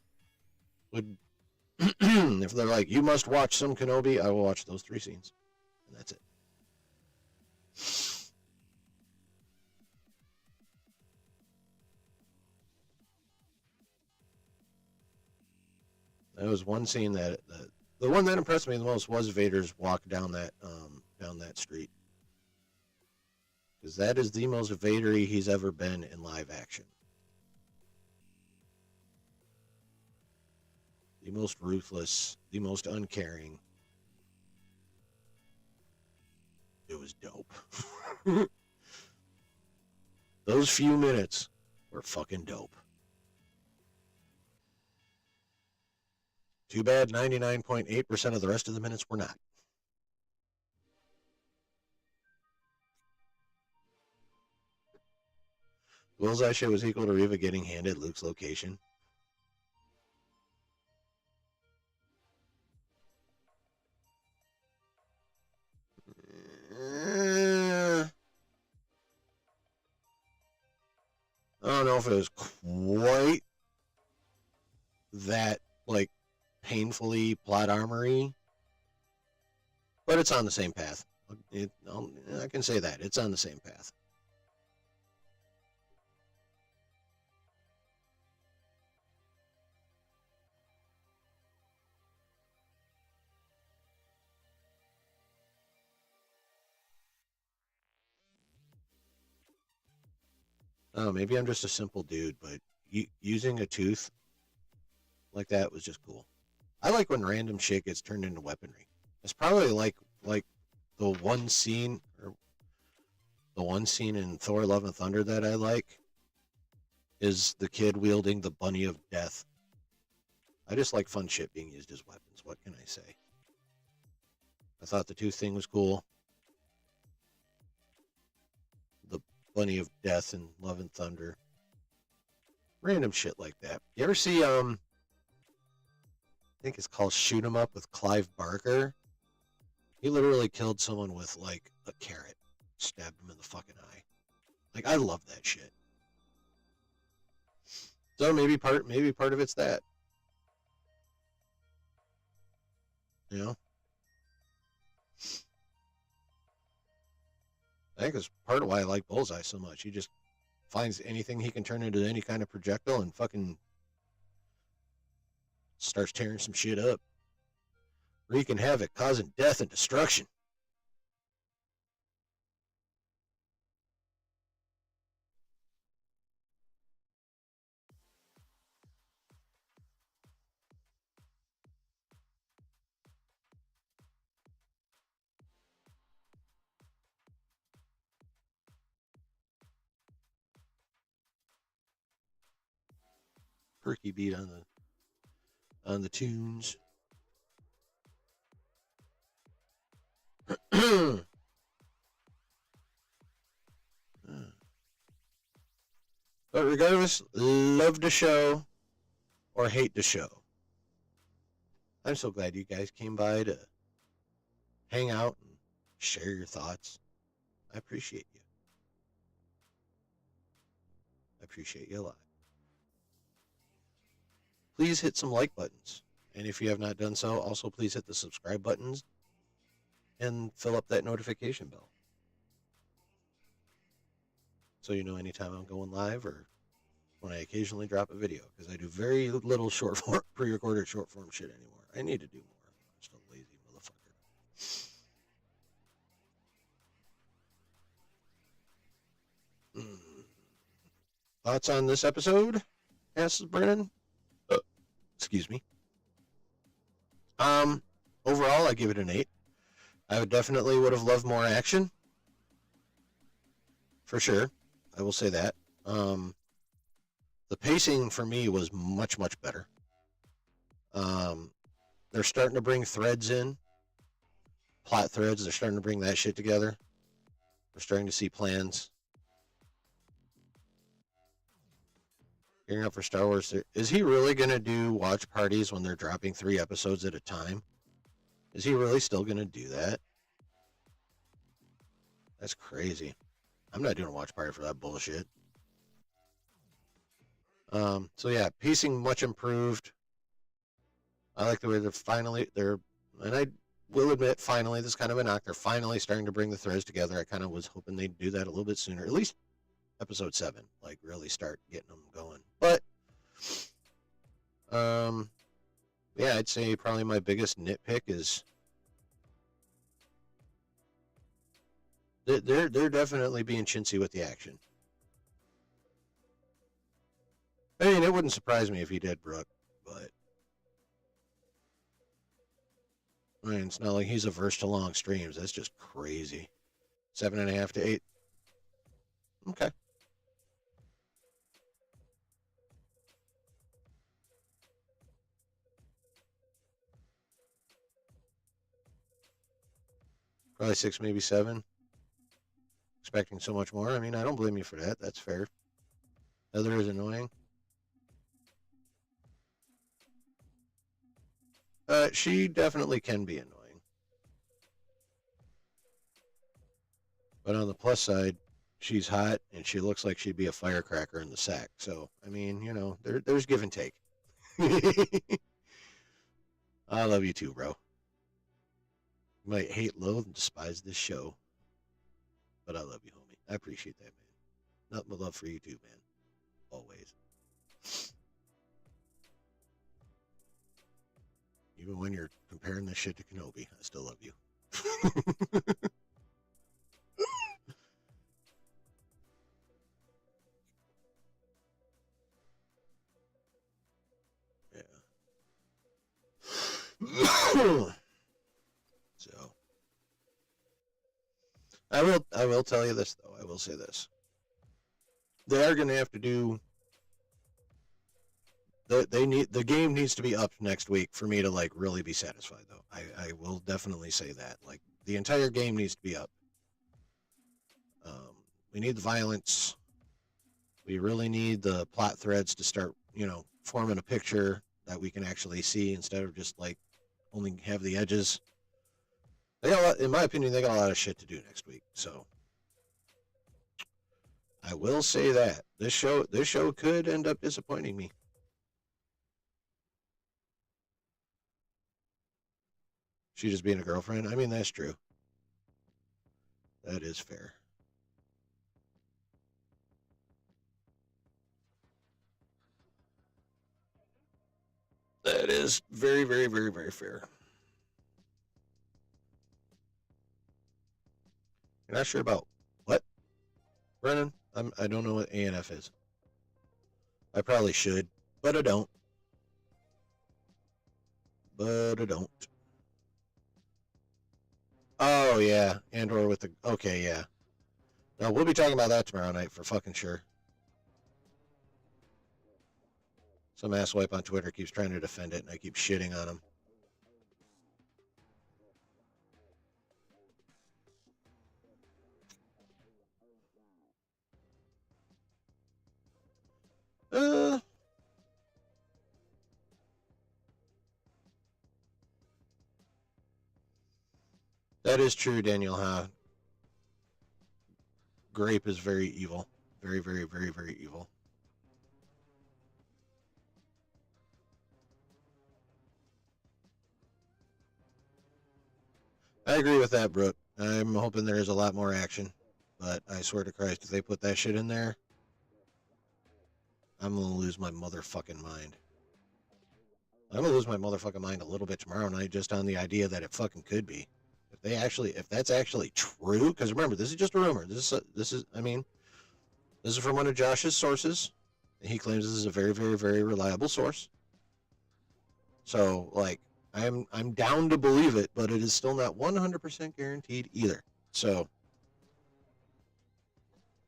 would if they're like, you must watch some Kenobi, I will watch those 3 scenes. And that's it. That was one scene that the one that impressed me the most was Vader's walk down that street, because that is the most Vadery he's ever been in live action. The most ruthless, the most uncaring. It was dope. Those few minutes were fucking dope. Too bad 99.8% of the rest of the minutes were not. Bullseye shit was equal to Reva getting handed Luke's location. I don't know if it was quite that, like, painfully plot armory, but it's on the same path. I can say that. It's on the same path. Oh, maybe I'm just a simple dude, but using a tooth like that was just cool. I like when random shit gets turned into weaponry. It's probably like the one scene or the one scene in Thor: Love and Thunder that I like is the kid wielding the bunny of death. I just like fun shit being used as weapons. What can I say? I thought the tooth thing was cool. The bunny of death in Love and Thunder. Random shit like that. You ever see I think it's called Shoot 'Em Up with Clive Barker? He literally killed someone with like a carrot, stabbed him in the fucking eye. Like, I love that shit. So maybe part of it's that. You know? I think it's part of why I like Bullseye so much. He just finds anything he can turn into any kind of projectile and fucking starts tearing some shit up. Wreaking havoc, causing death and destruction. Perky beat on the tunes. But regardless, love the show or hate the show. I'm so glad you guys came by to hang out and share your thoughts. I appreciate you. I appreciate you a lot. Please hit some like buttons. And if you have not done so, also please hit the subscribe buttons and fill up that notification bell. So you know anytime I'm going live or when I occasionally drop a video. Because I do very little short form, pre-recorded short form shit anymore. I need to do more. I'm just a lazy motherfucker. Thoughts on this episode? Asks Brennan. Excuse me. Overall, I give it an 8. I would have loved more action. For sure. I will say that. The pacing for me was much, much better. They're starting to bring threads in. Plot threads. They're starting to bring that shit together. We're starting to see plans. Gearing up for Star Wars. Is he really going to do watch parties when they're dropping 3 episodes at a time? Is he really still going to do that? That's crazy. I'm not doing a watch party for that bullshit. So yeah, pacing much improved. I like the way and I will admit, finally, this is kind of a knock. They're finally starting to bring the threads together. I kind of was hoping they'd do that a little bit sooner, at least episode 7, like really start getting them going. But, yeah, I'd say probably my biggest nitpick is they're definitely being chintzy with the action. I mean, it wouldn't surprise me if he did, Brooke, but I mean, it's not like he's averse to long streams. That's just crazy. 7.5 to 8. Okay. Probably 6, maybe 7. Expecting so much more. I mean, I don't blame you for that. That's fair. Heather is annoying. She definitely can be annoying. But on the plus side, she's hot and she looks like she'd be a firecracker in the sack. So, I mean, you know, there's give and take. I love you too, bro. You might hate, loathe, and despise this show. But I love you, homie. I appreciate that, man. Nothing but love for you too, man. Always. Even when you're comparing this shit to Kenobi, I still love you. Yeah. So I will tell you this though. I will say this. They are going to have to do the game needs to be up next week for me to like really be satisfied though. I will definitely say that. Like the entire game needs to be up. We need the violence. We really need the plot threads to start, forming a picture that we can actually see instead of just like only have the edges. They got a lot, in my opinion, they got a lot of shit to do next week. So I will say that this show could end up disappointing me. She just being a girlfriend. I mean, that's true. That is fair. That is very, very, very, very fair. You're not sure about what, Brennan? I don't know what ANF is. I probably should, but I don't. But I don't. Oh yeah, Andor with the okay, yeah. No, we'll be talking about that tomorrow night for fucking sure. Some asswipe on Twitter keeps trying to defend it, and I keep shitting on him. That is true, Daniel. Huh? Grape is very evil. Very, very, very, very evil. I agree with that, Brooke. I'm hoping there's a lot more action. But I swear to Christ, if they put that shit in there, I'm gonna lose my motherfucking mind. I'm gonna lose my motherfucking mind a little bit tomorrow night just on the idea that it fucking could be. If that's actually true, because remember, this is just a rumor. I mean, this is from one of Josh's sources. He claims this is a very, very, very reliable source. So, like, I'm down to believe it, but it is still not 100% guaranteed either. So,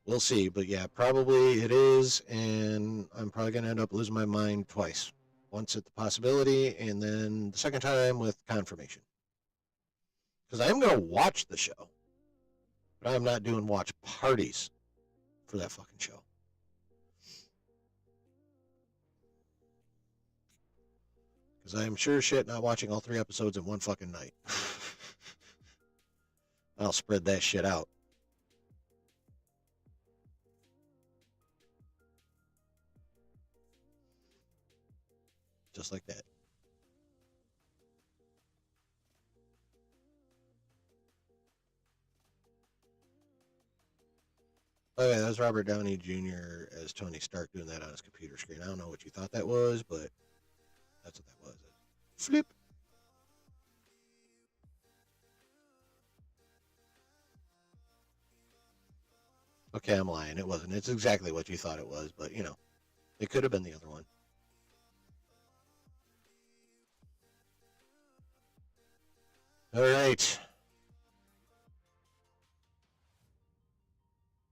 we'll see. But yeah, probably it is, and I'm probably gonna end up losing my mind twice. Once at the possibility, and then the second time with confirmation. Because I am gonna watch the show, but I'm not doing watch parties for that fucking show. Because I am sure shit not watching all 3 episodes in one fucking night. I'll spread that shit out. Just like that. Oh yeah, that was Robert Downey Jr. as Tony Stark doing that on his computer screen. I don't know what you thought that was, but that's what that was. Flip. Okay, I'm lying. It wasn't. It's exactly what you thought it was, but you know, it could have been the other one. All right.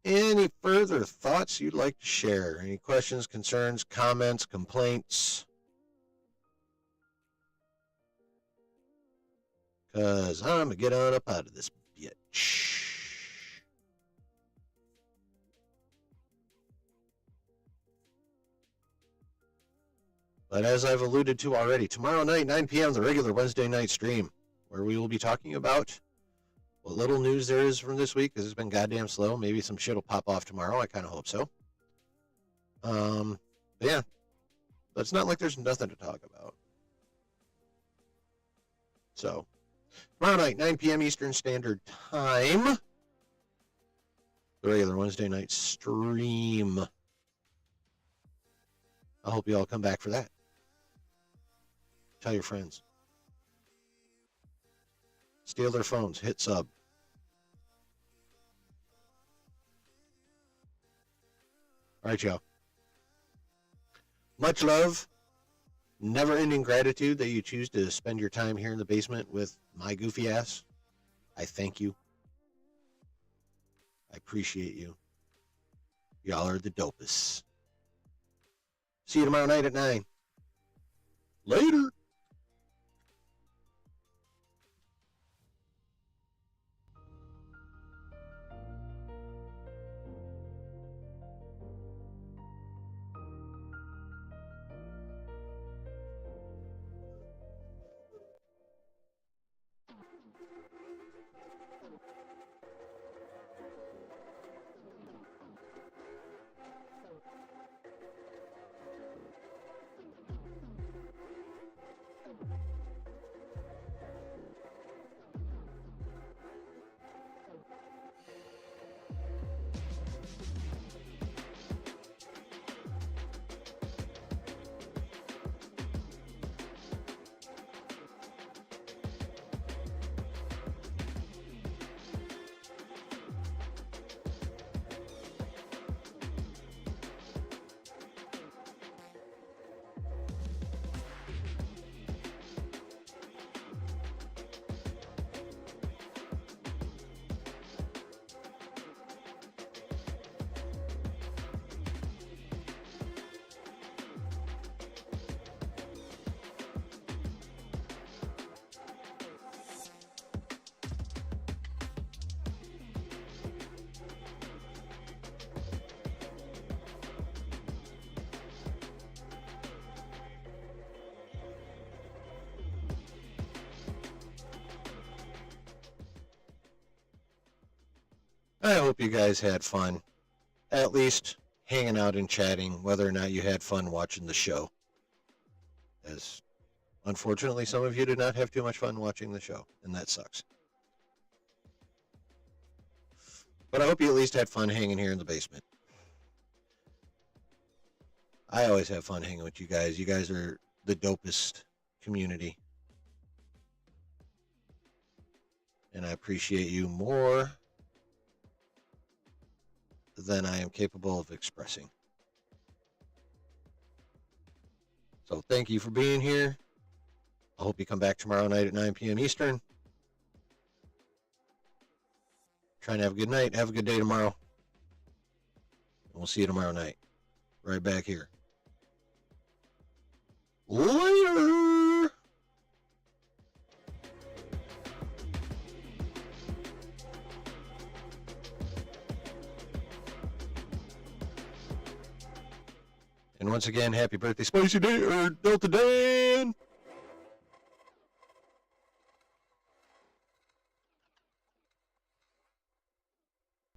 Any further thoughts you'd like to share? Any questions, concerns, comments, complaints? Because I'm going to get on up out of this bitch. But as I've alluded to already, tomorrow night, 9 p.m., the regular Wednesday night stream, where we will be talking about what little news there is from this week, because it's been goddamn slow. Maybe some shit will pop off tomorrow. I kind of hope so. Yeah. But it's not like there's nothing to talk about. So, tomorrow night, 9 p.m. Eastern Standard Time, the regular Wednesday night stream. I hope you all come back for that. Tell your friends. Steal their phones. Hit sub. All right, y'all. Much love. Never-ending gratitude that you choose to spend your time here in the basement with my goofy ass. I thank you. I appreciate you. Y'all are the dopest. See you tomorrow night at 9. Later. I hope you guys had fun, at least hanging out and chatting, whether or not you had fun watching the show. As unfortunately, some of you did not have too much fun watching the show, and that sucks. But I hope you at least had fun hanging here in the basement. I always have fun hanging with you guys. You guys are the dopest community. And I appreciate you more than I am capable of expressing. So thank you for being here. I hope you come back tomorrow night at 9 p.m. Eastern. Try and have a good night. Have a good day tomorrow. And we'll see you tomorrow night. Right back here. Later! And once again, happy birthday, Spicy Day, or Delta Dan!